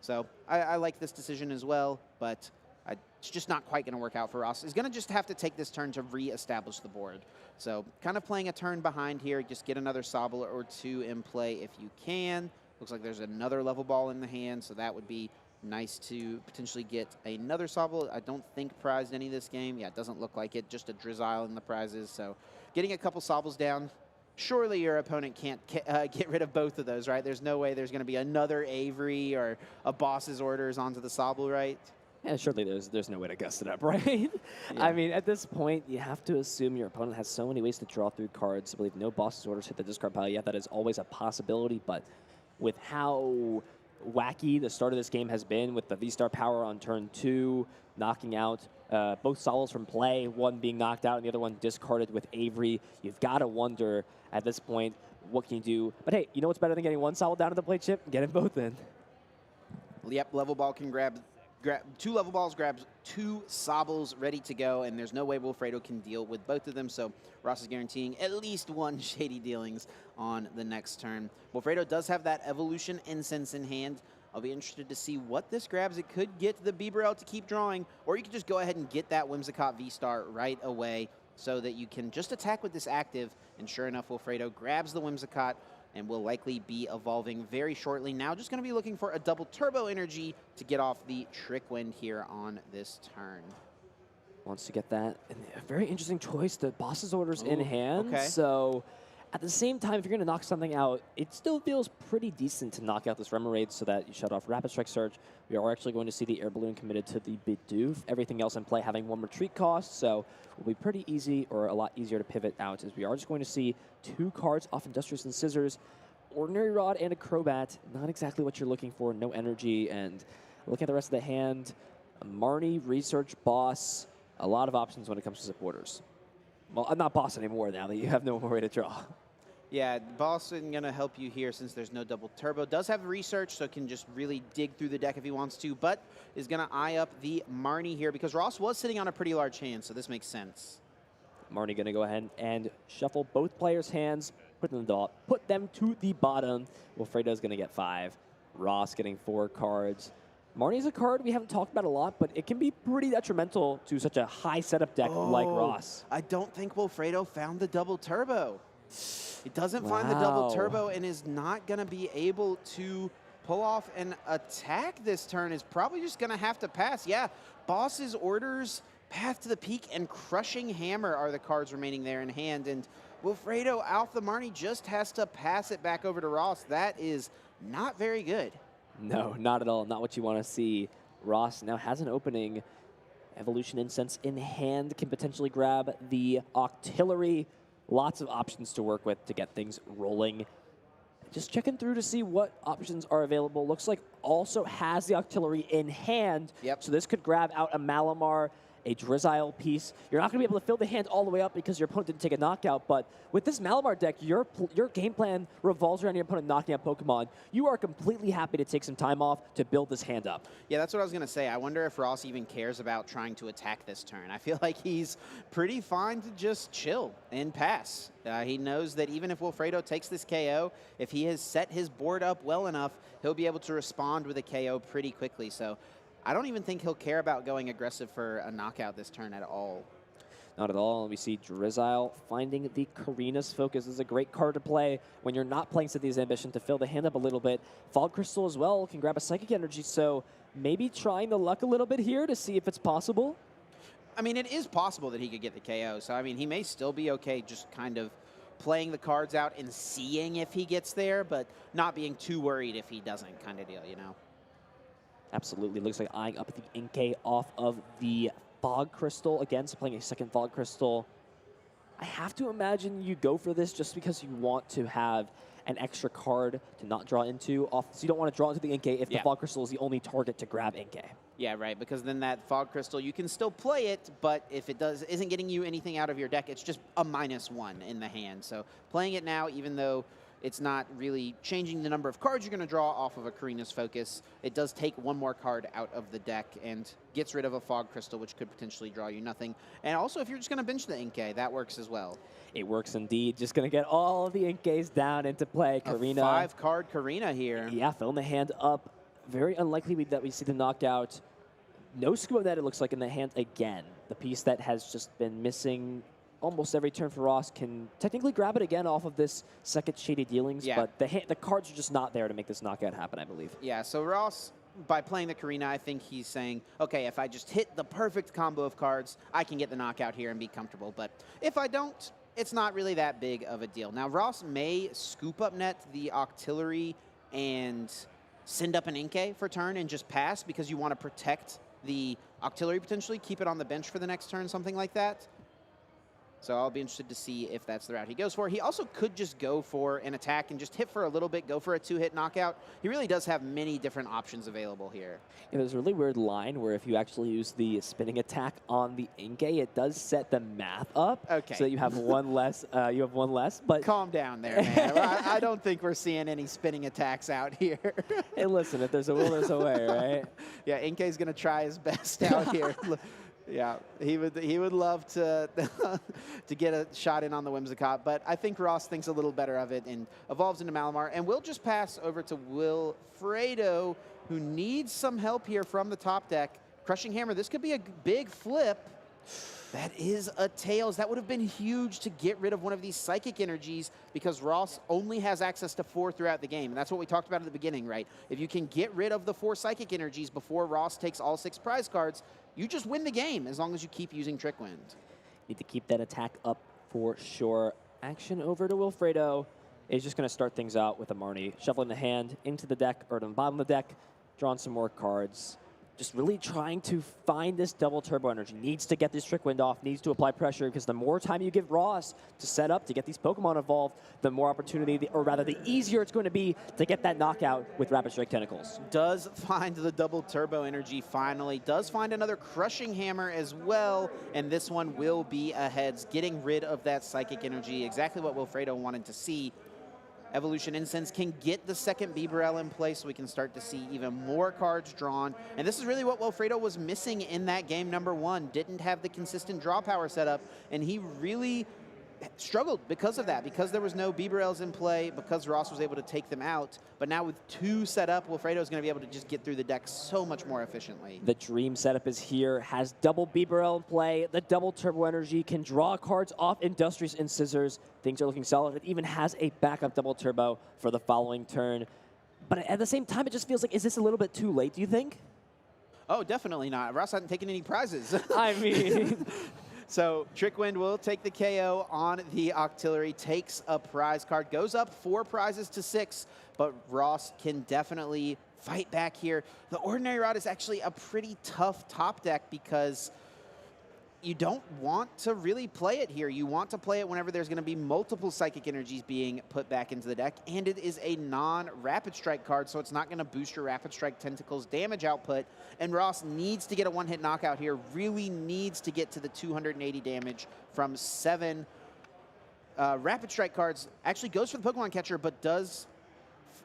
So I like this decision as well, but it's just not quite going to work out for Ross. He's going to just have to take this turn to re-establish the board. So kind of playing a turn behind here. Just get another Sobble or 2 in play if you can. Looks like there's another level ball in the hand, so that would be nice to potentially get another Sobble. I don't think prized any this game. Yeah, it doesn't look like it. Just a Drizzile in the prizes. So getting a couple Sobbles down, surely your opponent can't get rid of both of those, right? There's no way there's going to be another Avery or a Boss's Orders onto the Sobble, right? Yeah, surely there's no way to gust it up, right? Yeah. I mean, at this point, you have to assume your opponent has so many ways to draw through cards. I believe no Boss's Orders hit the discard pile yet. That is always a possibility, but with how wacky the start of this game has been, with the V-Star power on turn 2, knocking out both Sobbles from play, one being knocked out and the other one discarded with Avery, you've got to wonder at this point, what can you do? But hey, you know what's better than getting one Sobble down to the play chip? Get them both in. Yep, level ball can grab 2 level balls, grabs 2 Sobbles ready to go, and there's no way Wilfredo can deal with both of them, so Ross is guaranteeing at least 1 Shady Dealings on the next turn. Wilfredo does have that Evolution Incense in hand. I'll be interested to see what this grabs. It could get the Bibarel to keep drawing, or you could just go ahead and get that Whimsicott V-Star right away so that you can just attack with this active, and sure enough, Wilfredo grabs the Whimsicott and will likely be evolving very shortly. Now just going to be looking for a double turbo energy to get off the Trick Wind here on this turn. Wants to get that. And a very interesting choice, the Boss's Orders in hand. Okay. So at the same time, if you're going to knock something out, it still feels pretty decent to knock out this Remoraid so that you shut off Rapid Strike Surge. We are actually going to see the Air Balloon committed to the Bidoof. Everything else in play having 1 retreat cost, so it will be pretty easy, or a lot easier to pivot out, as we are just going to see 2 cards off Industrious and Scissors. Ordinary Rod and a Crobat, not exactly what you're looking for, no energy, and look at the rest of the hand. A Marnie, Research, Boss, a lot of options when it comes to supporters. Well, I'm not Boss anymore now that you have no more way to draw. Yeah, Boss isn't going to help you here since there's no double turbo. Does have research, so can just really dig through the deck if he wants to, but is going to eye up the Marnie here because Ross was sitting on a pretty large hand, so this makes sense. Marnie going to go ahead and shuffle both players' hands, put them to the bottom. Wilfredo's going to get 5. Ross getting 4 cards. Marnie's a card we haven't talked about a lot, but it can be pretty detrimental to such a high setup deck like Ross. I don't think Wilfredo found the double turbo. He doesn't find the double turbo and is not going to be able to pull off an attack this turn. Is probably just going to have to pass. Yeah, Boss's Orders, Path to the Peak, and Crushing Hammer are the cards remaining there in hand. And Wilfredo, Alpha Marnie, just has to pass it back over to Ross. That is not very good. No, not at all. Not what you want to see. Ross now has an opening. Evolution Incense in hand, can potentially grab the Octillery. Lots of options to work with to get things rolling. Just checking through to see what options are available. Looks like also has the Octillery in hand. Yep. So this could grab out a Malamar, a Drizzile piece. You're not going to be able to fill the hand all the way up because your opponent didn't take a knockout, but with this Malamar deck, your game plan revolves around your opponent knocking out Pokemon. You are completely happy to take some time off to build this hand up. Yeah, that's what I was going to say. I wonder if Ross even cares about trying to attack this turn. I feel like he's pretty fine to just chill and pass. He knows that even if Wilfredo takes this KO, if he has set his board up well enough, he'll be able to respond with a KO pretty quickly. So I don't even think he'll care about going aggressive for a knockout this turn at all. Not at all. We see Drizzile finding the Karina's Focus is a great card to play when you're not playing Cynthia's Ambition to fill the hand up a little bit. Fog Crystal as well can grab a Psychic Energy, so maybe trying the luck a little bit here to see if it's possible. I mean, it is possible that he could get the KO, so I mean, he may still be okay just kind of playing the cards out and seeing if he gets there, but not being too worried if he doesn't kind of deal, you know? Absolutely. Looks like eyeing up the Inkay off of the Fog Crystal. Again, so playing a second Fog Crystal. I have to imagine you go for this just because you want to have an extra card to not draw into. So you don't want to draw into the Inkay if the Fog Crystal is the only target to grab Inkay. Yeah, right, because then that Fog Crystal, you can still play it, but if it isn't getting you anything out of your deck, it's just a -1 in the hand. So playing it now, even though it's not really changing the number of cards you're going to draw off of a Karina's Focus, it does take one more card out of the deck and gets rid of a Fog Crystal, which could potentially draw you nothing. And also, if you're just going to bench the Inkay, that works as well. It works indeed. Just going to get all of the Inkays down into play. Karina. A 5-card Karina here. Yeah, filling the hand up. Very unlikely that we see the knockout. No Scuba Net, it looks like, in the hand again. The piece that has just been missing almost every turn for Ross can technically grab it again off of this second Shady Dealings, but the cards are just not there to make this knockout happen, I believe. Yeah, so Ross, by playing the Karina, I think he's saying, okay, if I just hit the perfect combo of cards, I can get the knockout here and be comfortable. But if I don't, it's not really that big of a deal. Now, Ross may scoop up net the Octillery and send up an Inkay for turn and just pass because you want to protect the Octillery potentially, keep it on the bench for the next turn, something like that. So I'll be interested to see if that's the route he goes for. He also could just go for an attack and just hit for a little bit, go for a 2-hit knockout. He really does have many different options available here. Yeah, there's a really weird line where if you actually use the spinning attack on the Inkay, it does set the math up. Okay. So that you have one less. But calm down there, man. I don't think we're seeing any spinning attacks out here. Hey, listen, if there's a will, there's a way, right? Yeah, Inkay's going to try his best out here. Yeah, he would love to to get a shot in on the Whimsicott, but I think Ross thinks a little better of it and evolves into Malamar. And we'll just pass over to Wilfredo, who needs some help here from the top deck. Crushing Hammer, this could be a big flip. That is a Tails. That would have been huge to get rid of one of these Psychic Energies because Ross only has access to 4 throughout the game. And that's what we talked about at the beginning, right? If you can get rid of the 4 Psychic Energies before Ross takes all 6 prize cards, you just win the game as long as you keep using Trick Wind. Need to keep that attack up for sure. Action over to Wilfredo. Is just going to start things out with a Marnie. Shuffling the hand into the deck, or to the bottom of the deck, drawing some more cards. Just really trying to find this double turbo energy. Needs to get this Trick Wind off, needs to apply pressure, because the more time you give Ross to set up, to get these Pokemon involved, the more opportunity, or rather the easier it's going to be to get that knockout with Rapid Strike Tentacles. Does find the double turbo energy finally. Does find another Crushing Hammer as well, and this one will be a heads, getting rid of that Psychic Energy. Exactly what Wilfredo wanted to see. Evolution Incense can get the second Bibarel in place so we can start to see even more cards drawn. And this is really what Wilfredo was missing in that game number 1. Didn't have the consistent draw power set up, and he really struggled because of that, because there was no Bibarels in play, because Ross was able to take them out. But now with 2 set up, Wilfredo is going to be able to just get through the deck so much more efficiently. The dream setup is here, has double Bibarel in play, the double turbo energy, can draw cards off Industrious and Scissors. Things are looking solid. It even has a backup double turbo for the following turn. But at the same time, it just feels like, is this a little bit too late, do you think? Oh, definitely not. Ross hasn't taken any prizes. I mean... So Trickwind will take the KO on the Octillery, takes a prize card, goes up 4 prizes to 6, but Ross can definitely fight back here. The Ordinary Rod is actually a pretty tough top deck because you don't want to really play it here. You want to play it whenever there's going to be multiple Psychic Energies being put back into the deck, and it is a non-Rapid Strike card, so it's not going to boost your Rapid Strike Tentacles damage output, and Ross needs to get a one-hit knockout here, really needs to get to the 280 damage from 7 Rapid Strike cards. Actually goes for the Pokemon Catcher, but does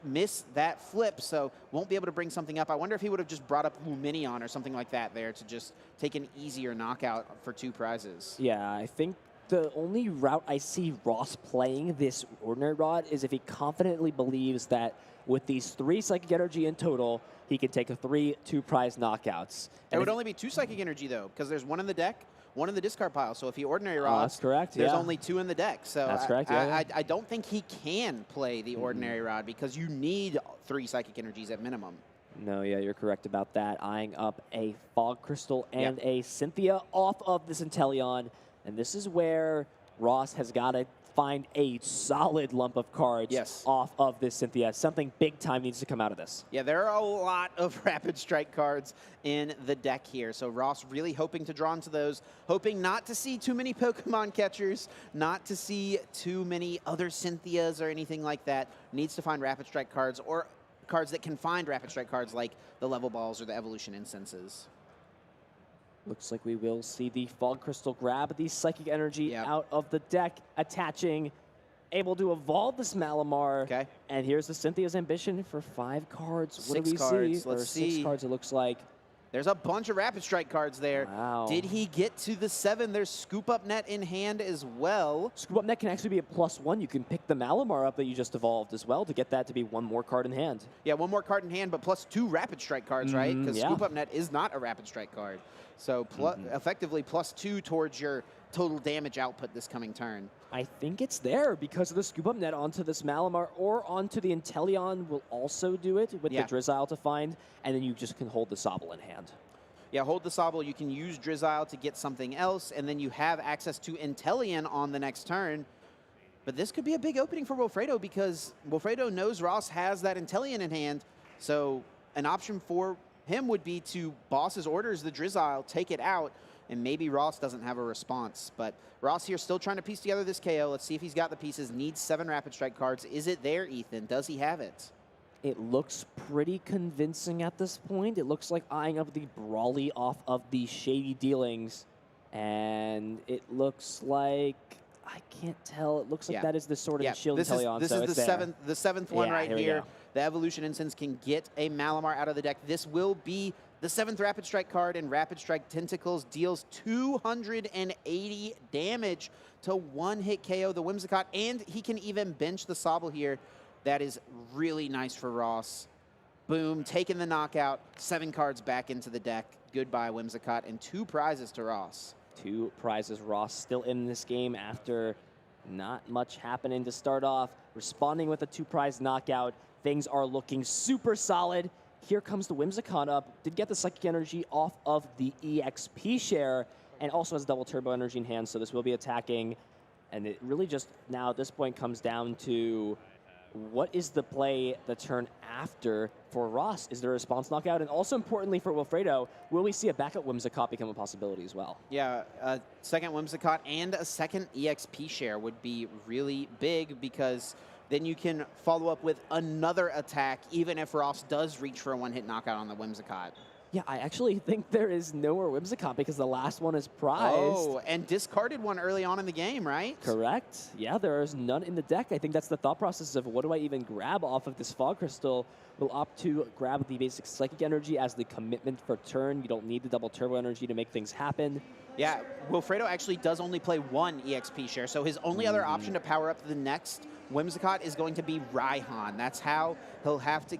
miss that flip, so won't be able to bring something up. I wonder if he would have just brought up Luminion or something like that there to just take an easier knockout for 2 prizes. Yeah, I think the only route I see Ross playing this Ordinary Rod is if he confidently believes that with these 3 Psychic Energy in total, he can take a 3 2-prize knockouts. There would only be 2 Psychic Energy, though, because there's 1 in the deck, 1 in the discard pile. So if he Ordinary Rods, that's correct, there's only 2 in the deck. So that's correct, yeah. I don't think he can play the Ordinary Rod because you need 3 Psychic Energies at minimum. No, yeah, you're correct about that. Eyeing up a Fog Crystal and a Cynthia off of this Inteleon. And this is where Ross has got to find a solid lump of cards off of this Cynthia. Something big time needs to come out of this. Yeah, there are a lot of Rapid Strike cards in the deck here. So Ross really hoping to draw into those, hoping not to see too many Pokemon Catchers, not to see too many other Cynthias or anything like that. Needs to find Rapid Strike cards or cards that can find Rapid Strike cards like the Level Balls or the Evolution Incenses. Looks like we will see the Fog Crystal grab the Psychic Energy out of the deck, attaching, able to evolve this Malamar. Okay. And here's the Cynthia's Ambition for 5 cards. What 6 do we cards. see? Let's see. 6 cards, it looks like. There's a bunch of Rapid Strike cards there. Wow. Did he get to the 7? There's Scoop Up Net in hand as well. Scoop Up Net can actually be a +1. You can pick the Malamar up that you just evolved as well to get that to be 1 more card in hand. Yeah, 1 more card in hand, but +2 Rapid Strike cards, right? Because Scoop Up Net is not a Rapid Strike card. So effectively +2 towards your total damage output this coming turn. I think it's there because of the Scoop Up Net onto this Malamar or onto the Inteleon will also do it with the Drizzile to find, and then you just can hold the Sobble in hand. Yeah, hold the Sobble. You can use Drizzile to get something else, and then you have access to Inteleon on the next turn. But this could be a big opening for Wilfredo because Wilfredo knows Ross has that Inteleon in hand. So an option for him would be to boss his orders, the Drizzile, take it out, and maybe Ross doesn't have a response. But Ross here still trying to piece together this KO. Let's see if he's got the pieces. Needs 7 Rapid Strike cards. Is it there, Ethan? Does he have it? It looks pretty convincing at this point. It looks like eyeing up the Brawly off of the Shady Dealings. And it looks like, I can't tell. It looks like that is the Sword and Shield Inteleon. This is the seventh one right here. The Evolution Incense can get a Malamar out of the deck. This will be the 7th Rapid Strike card, and Rapid Strike Tentacles deals 280 damage to 1-hit KO the Whimsicott, and he can even bench the Sobble here. That is really nice for Ross. Boom, taking the knockout, 7 cards back into the deck. Goodbye, Whimsicott, and 2 prizes to Ross. 2 prizes. Ross still in this game after not much happening to start off. Responding with a 2-prize knockout. Things are looking super solid. Here comes the Whimsicott up. Did get the Psychic Energy off of the EXP share, and also has double Turbo Energy in hand, so this will be attacking. And it really just now at this point comes down to what is the play the turn after for Ross? Is there a response knockout? And also importantly for Wilfredo, will we see a backup Whimsicott become a possibility as well? Yeah, a second Whimsicott and a second EXP share would be really big because then you can follow up with another attack even if Ross does reach for a 1-hit knockout on the Whimsicott. Yeah, I actually think there is no more Whimsicott because the last one is prized. Oh, and discarded one early on in the game, right? Correct. Yeah, there is none in the deck. I think that's the thought process of what do I even grab off of this Fog Crystal. We'll opt to grab the basic Psychic Energy as the commitment for turn. You don't need the double Turbo Energy to make things happen. Yeah, Wilfredo actually does only play 1 EXP share, so his only other option to power up the next Whimsicott is going to be Raihan. That's how he'll have to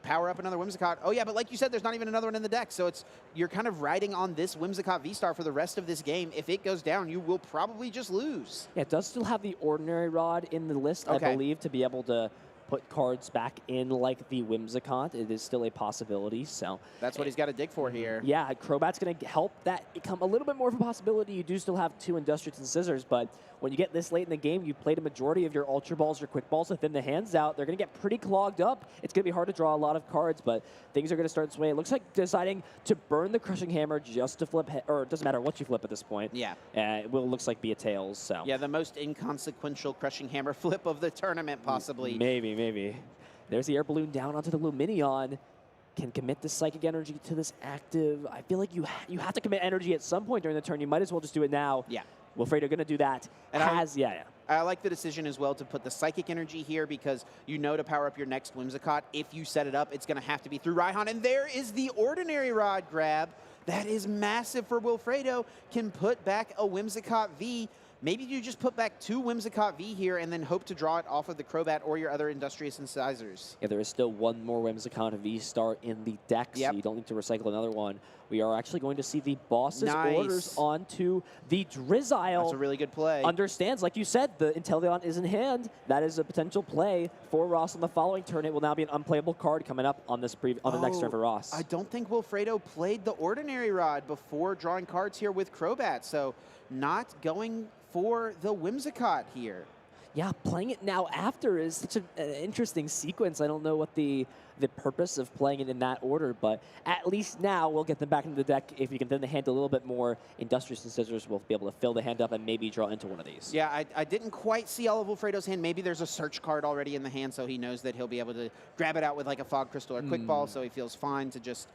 power up another Whimsicott. Oh yeah, but like you said, there's not even another one in the deck, so you're kind of riding on this Whimsicott V-Star for the rest of this game. If it goes down, you will probably just lose. Yeah, it does still have the Ordinary Rod in the list, I believe, to be able to put cards back in like the Whimsicott. It is still a possibility. So that's what he's got to dig for here. Yeah, Crobat's going to help that become a little bit more of a possibility. You do still have 2 Industrious and Scissors, but when you get this late in the game, you played a majority of your Ultra Balls or Quick Balls to thin the hands out. They're going to get pretty clogged up. It's going to be hard to draw a lot of cards, but things are going to start swaying. It looks like deciding to burn the Crushing Hammer just to flip, or it doesn't matter what you flip at this point. Yeah. It will looks like be a Tails. So yeah, the most inconsequential Crushing Hammer flip of the tournament, possibly. Maybe. There's the Air Balloon down onto the Luminion. Can commit the Psychic Energy to this active. I feel like you have to commit energy at some point during the turn. You might as well just do it now. Yeah. Wilfredo going to do that. And I like the decision as well to put the Psychic Energy here because you know to power up your next Whimsicott, if you set it up, it's going to have to be through Raihan. And there is the Ordinary Rod grab. That is massive for Wilfredo. Can put back a Whimsicott V. Maybe you just put back 2 Whimsicott V here and then hope to draw it off of the Crobat or your other Industrious Incisors. Yeah, there is still 1 more Whimsicott V star in the deck, so you don't need to recycle another one. We are actually going to see the boss's orders onto the Drizzile. That's a really good play. Understands, like you said, the Inteleon is in hand. That is a potential play for Ross on the following turn. It will now be an unplayable card coming up on this the next turn for Ross. I don't think Wilfredo played the Ordinary Rod before drawing cards here with Crobat, so not going for the Whimsicott here. Yeah, playing it now after is such an interesting sequence. I don't know what the purpose of playing it in that order, but at least now we'll get them back into the deck. If you can thin the hand a little bit more, Industrious and Scissors will be able to fill the hand up and maybe draw into one of these. Yeah, I didn't quite see all of Wilfredo's hand. Maybe there's a search card already in the hand, so he knows that he'll be able to grab it out with like a Fog Crystal or Quick Ball, so he feels fine to just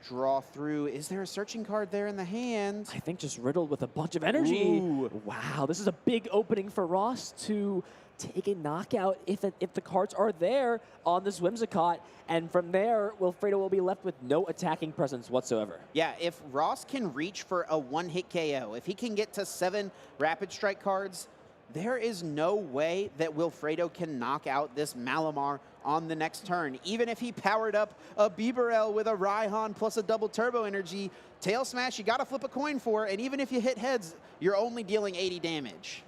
draw through. Is there a searching card there in the hand? I think just riddled with a bunch of energy. Ooh. Wow, this is a big opening for Ross to take a knockout if the cards are there on this Whimsicott. And from there, Wilfredo will be left with no attacking presence whatsoever. Yeah, if Ross can reach for a 1-hit KO, if he can get to 7 Rapid Strike cards, there is no way that Wilfredo can knock out this Malamar on the next turn. Even if he powered up a Bibarel with a Raihan plus a double turbo energy, Tail Smash, you got to flip a coin for, and even if you hit heads, you're only dealing 80 damage.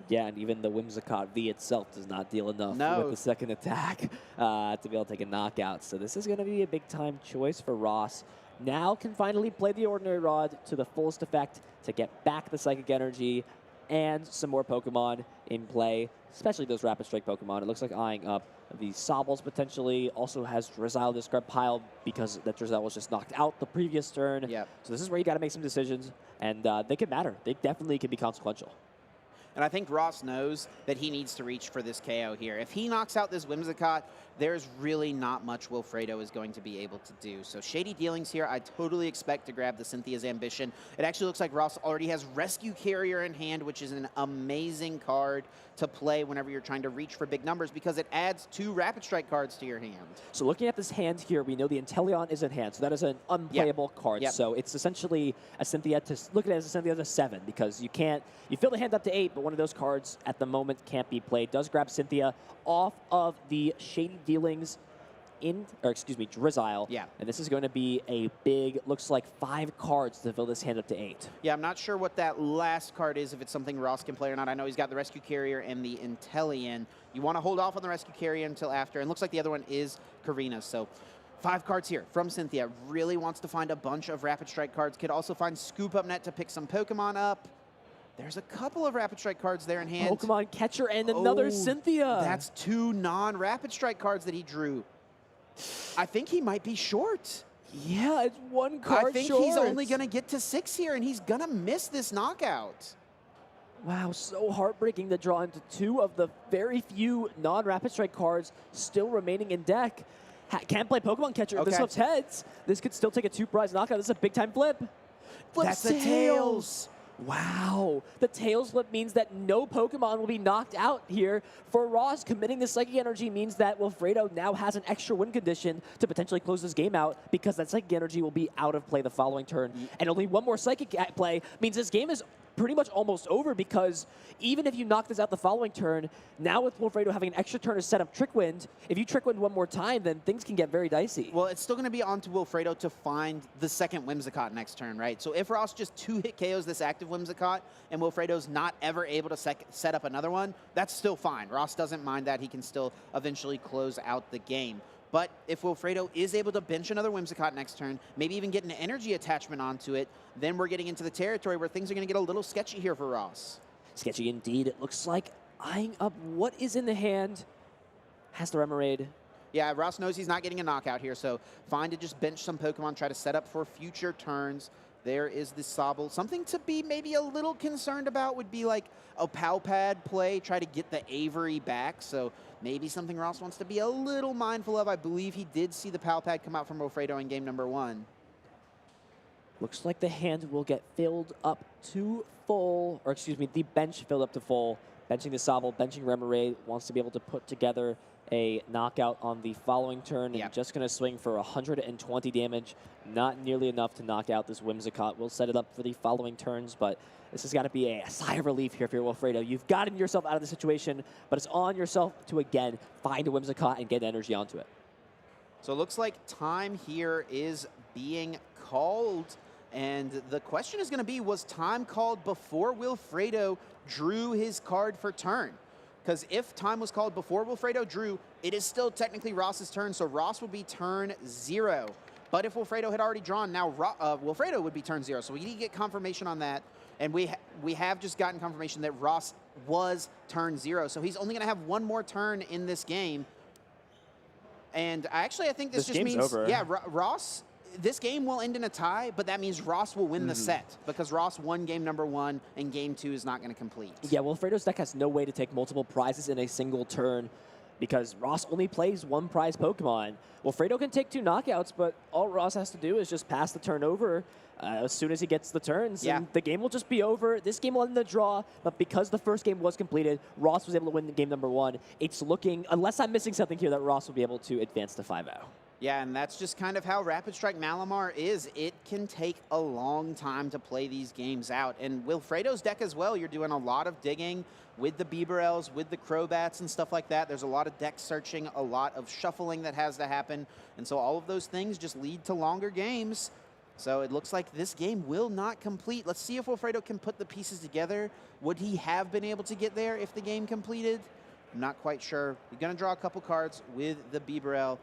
Yeah, and even the Whimsicott V itself does not deal enough with the second attack to be able to take a knockout. So this is going to be a big-time choice for Ross. Now can finally play the Ordinary Rod to the fullest effect to get back the Psychic Energy and some more Pokemon in play, especially those Rapid Strike Pokemon. It looks like eyeing up the Sobbles potentially. Also has Drizzile in this grab pile because that Drizzile was just knocked out the previous turn. Yep. So this is where you got to make some decisions, and they can matter. They definitely can be consequential. And I think Ross knows that he needs to reach for this KO here. If he knocks out this Whimsicott, there's really not much Wilfredo is going to be able to do. So shady dealings here. I totally expect to grab the Cynthia's Ambition. It actually looks like Ross already has Rescue Carrier in hand, which is an amazing card to play whenever you're trying to reach for big numbers because it adds 2 Rapid Strike cards to your hand. So looking at this hand here, we know the Inteleon is in hand, so that is an unplayable card. Yep. So it's essentially a Cynthia to look at it as a Cynthia to 7 because you fill the hand up to 8, but one of those cards at the moment can't be played. Does grab Cynthia off of the shady dealings Drizzile. Yeah. And this is going to be a big, looks like 5 cards to fill this hand up to 8. Yeah, I'm not sure what that last card is, if it's something Ross can play or not. I know he's got the Rescue Carrier and the Inteleon. You want to hold off on the Rescue Carrier until after. And looks like the other one is Karina. So 5 cards here from Cynthia. Really wants to find a bunch of Rapid Strike cards. Could also find Scoop Up Net to pick some Pokemon up. There's a couple of Rapid Strike cards there in hand. Pokemon Catcher and another Cynthia. That's 2 non-Rapid Strike cards that he drew. I think he might be short. Yeah, it's 1 card I think short. he's only going to get to 6 here, and he's going to miss this knockout. Wow, so heartbreaking to draw into 2 of the very few non-Rapid Strike cards still remaining in deck. Can't play Pokemon Catcher. If this flips heads, this could still take a 2-prize knockout. This is a big-time flip. That's the Tails. Wow. The Tails flip means that no Pokemon will be knocked out here. For Ross, committing the Psychic Energy means that Wilfredo now has an extra win condition to potentially close this game out because that Psychic Energy will be out of play the following turn. And only 1 more Psychic play means this game is pretty much almost over, because even if you knock this out the following turn, now with Wilfredo having an extra turn to set up Trick Wind, if you Trick Wind one more time, then things can get very dicey. Well, it's still going to be on to Wilfredo to find the second Whimsicott next turn, right? So if Ross just 2-hit KOs this active Whimsicott and Wilfredo's not ever able to set up another one, that's still fine. Ross doesn't mind that. He can still eventually close out the game. But if Wilfredo is able to bench another Whimsicott next turn, maybe even get an energy attachment onto it, then we're getting into the territory where things are going to get a little sketchy here for Ross. Sketchy indeed. It looks like eyeing up what is in the hand. Has the Remoraid. Yeah, Ross knows he's not getting a knockout here, so fine to just bench some Pokemon, try to set up for future turns. There is the Sobble. Something to be maybe a little concerned about would be like a Palpad play, try to get the Avery back. So maybe something Ross wants to be a little mindful of. I believe he did see the Palpad come out from Wilfredo in game number 1. Looks like the hand will get filled up to full, or excuse me, the bench filled up to full. Benching the Sobble, benching Remoraid, wants to be able to put together a knockout on the following turn, and just going to swing for 120 damage. Not nearly enough to knock out this Whimsicott. We'll set it up for the following turns, but this has got to be a sigh of relief here if you're Wilfredo. You've gotten yourself out of the situation, but it's on yourself to, again, find a Whimsicott and get energy onto it. So it looks like time here is being called, and the question is going to be, was time called before Wilfredo drew his card for turn? Because if time was called before Wilfredo drew, it is still technically Ross's turn, so Ross would be turn 0. But if Wilfredo had already drawn, now Wilfredo would be turn 0. So we need to get confirmation on that. And we have just gotten confirmation that Ross was turn 0. So he's only going to have one more turn in this game. And I think this just means, over. Yeah, Ross, this game will end in a tie, but that means Ross will win the set because Ross won game number 1 and game 2 is not going to complete. Yeah, Wilfredo's deck has no way to take multiple prizes in a single turn because Ross only plays one prize Pokemon. Wilfredo can take 2 knockouts, but all Ross has to do is just pass the turn over as soon as he gets the turns. And the game will just be over. This game will end in the draw, but because the first game was completed, Ross was able to win game number 1. It's looking, unless I'm missing something here, that Ross will be able to advance to 5-0. Yeah, and that's just kind of how Rapid Strike Malamar is. It can take a long time to play these games out. And Wilfredo's deck as well, you're doing a lot of digging with the Beaverells, with the Crobats and stuff like that. There's a lot of deck searching, a lot of shuffling that has to happen. And so all of those things just lead to longer games. So it looks like this game will not complete. Let's see if Wilfredo can put the pieces together. Would he have been able to get there if the game completed? I'm not quite sure. He's going to draw a couple cards with the Beaverell.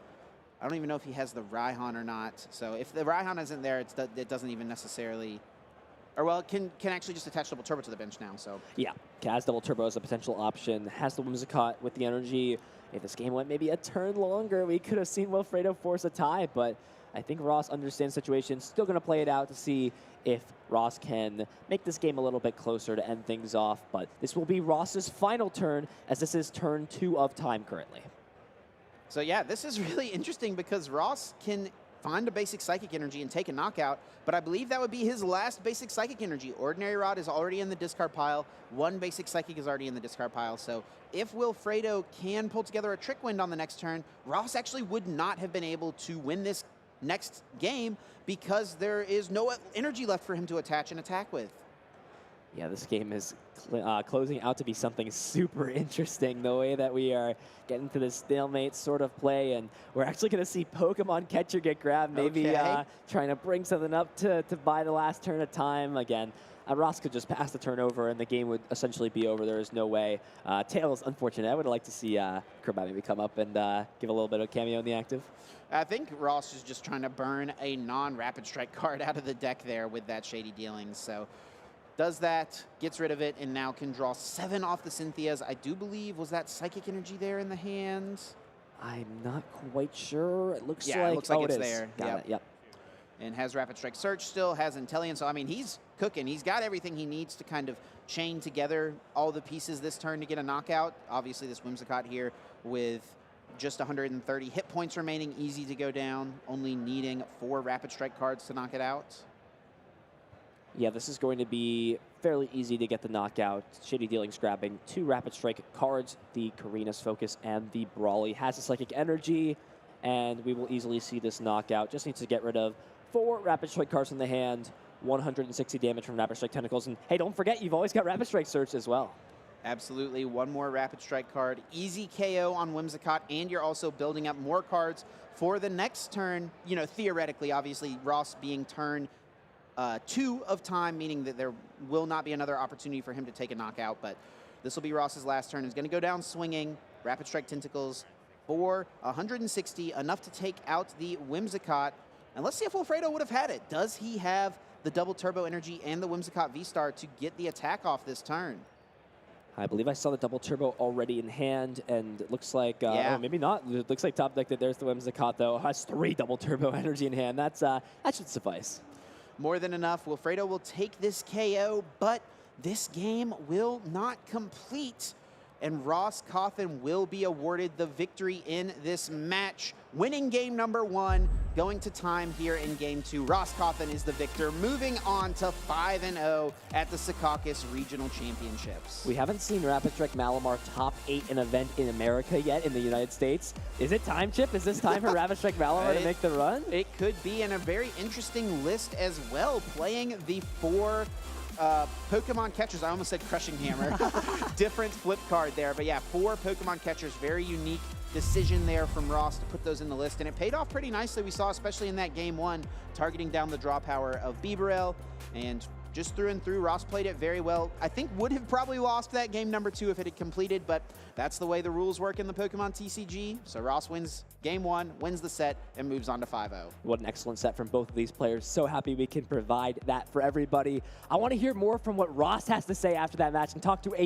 I don't even know if he has the Raihan or not. So if the Raihan isn't there, it doesn't even necessarily... Or, well, it can actually just attach Double Turbo to the bench now, so... Yeah, has Double Turbo as a potential option. Has the Whimsicott with the energy. If this game went maybe a turn longer, we could have seen Wilfredo force a tie, but I think Ross understands the situation. Still going to play it out to see if Ross can make this game a little bit closer to end things off. But this will be Ross's final turn, as this is turn 2 of time currently. So yeah, this is really interesting because Ross can find a basic Psychic Energy and take a knockout, but I believe that would be his last basic Psychic Energy. Ordinary Rod is already in the discard pile. 1 basic Psychic is already in the discard pile. So if Wilfredo can pull together a Trick Wind on the next turn, Ross actually would not have been able to win this next game because there is no energy left for him to attach and attack with. Yeah, this game is closing out to be something super interesting, the way that we are getting to this stalemate sort of play, and we're actually going to see Pokemon Catcher get grabbed, maybe trying to bring something up to buy the last turn of time. Again, Ross could just pass the turnover and the game would essentially be over. There is no way. Tails, unfortunate. I would like to see Crobat maybe come up and give a little bit of cameo in the active. I think Ross is just trying to burn a non-Rapid Strike card out of the deck there with that Shady Dealings, so... Does that, gets rid of it, and now can draw 7 off the Cynthias. I do believe, was that Psychic Energy there in the hand? I'm not quite sure. It looks like, it looks like it's there. Got it, yep. And has Rapid Strike Search still, has Intellience. So, I mean, he's cooking. He's got everything he needs to kind of chain together all the pieces this turn to get a knockout. Obviously, this Whimsicott here with just 130 hit points remaining, easy to go down, only needing 4 Rapid Strike cards to knock it out. Yeah, this is going to be fairly easy to get the knockout. Shady Dealings grabbing 2 Rapid Strike cards, the Karina's Focus and the Brawly. Has a Psychic Energy, and we will easily see this knockout. Just needs to get rid of 4 Rapid Strike cards in the hand, 160 damage from Rapid Strike Tentacles. And hey, don't forget, you've always got Rapid Strike Search as well. Absolutely. One more Rapid Strike card. Easy KO on Whimsicott, and you're also building up more cards for the next turn. You know, theoretically, obviously, Ross being turn 2 of time, meaning that there will not be another opportunity for him to take a knockout, but this will be Ross's last turn. He's going to go down swinging. Rapid Strike Tentacles for 160, enough to take out the Whimsicott. And let's see if Wilfredo would have had it. Does he have the double turbo energy and the Whimsicott V-Star to get the attack off this turn? I believe I saw the double turbo already in hand, and it looks like, yeah. Oh, maybe not. It looks like top deck that there's the Whimsicott, though. Has 3 double turbo energy in hand. That should suffice. More than enough. Wilfredo will take this KO, but this game will not complete, and Ross Cawthon will be awarded the victory in this match, winning game number 1, going to time here in game 2. Ross Cawthon is the victor, moving on to 5-0 at the Secaucus Regional Championships. We haven't seen Rapid Strike Malamar top 8 an event in America yet in the United States. Is it time, Chip? Is this time for Rapid Strike Malamar to make the run? It could be, and a very interesting list as well, playing the 4 Pokemon catchers. I almost said Crushing Hammer. Different flip card there, but yeah, 4 Pokemon catchers. Very unique decision there from Ross to put those in the list, and it paid off pretty nicely. We saw, especially in that game 1, targeting down the draw power of Bibarel, and just through and through, Ross played it very well. I think would have probably lost that game number 2 if it had completed, but that's the way the rules work in the Pokemon TCG. So Ross wins game 1, wins the set, and moves on to 5-0. What an excellent set from both of these players. So happy we can provide that for everybody. I want to hear more from what Ross has to say after that match and talk to a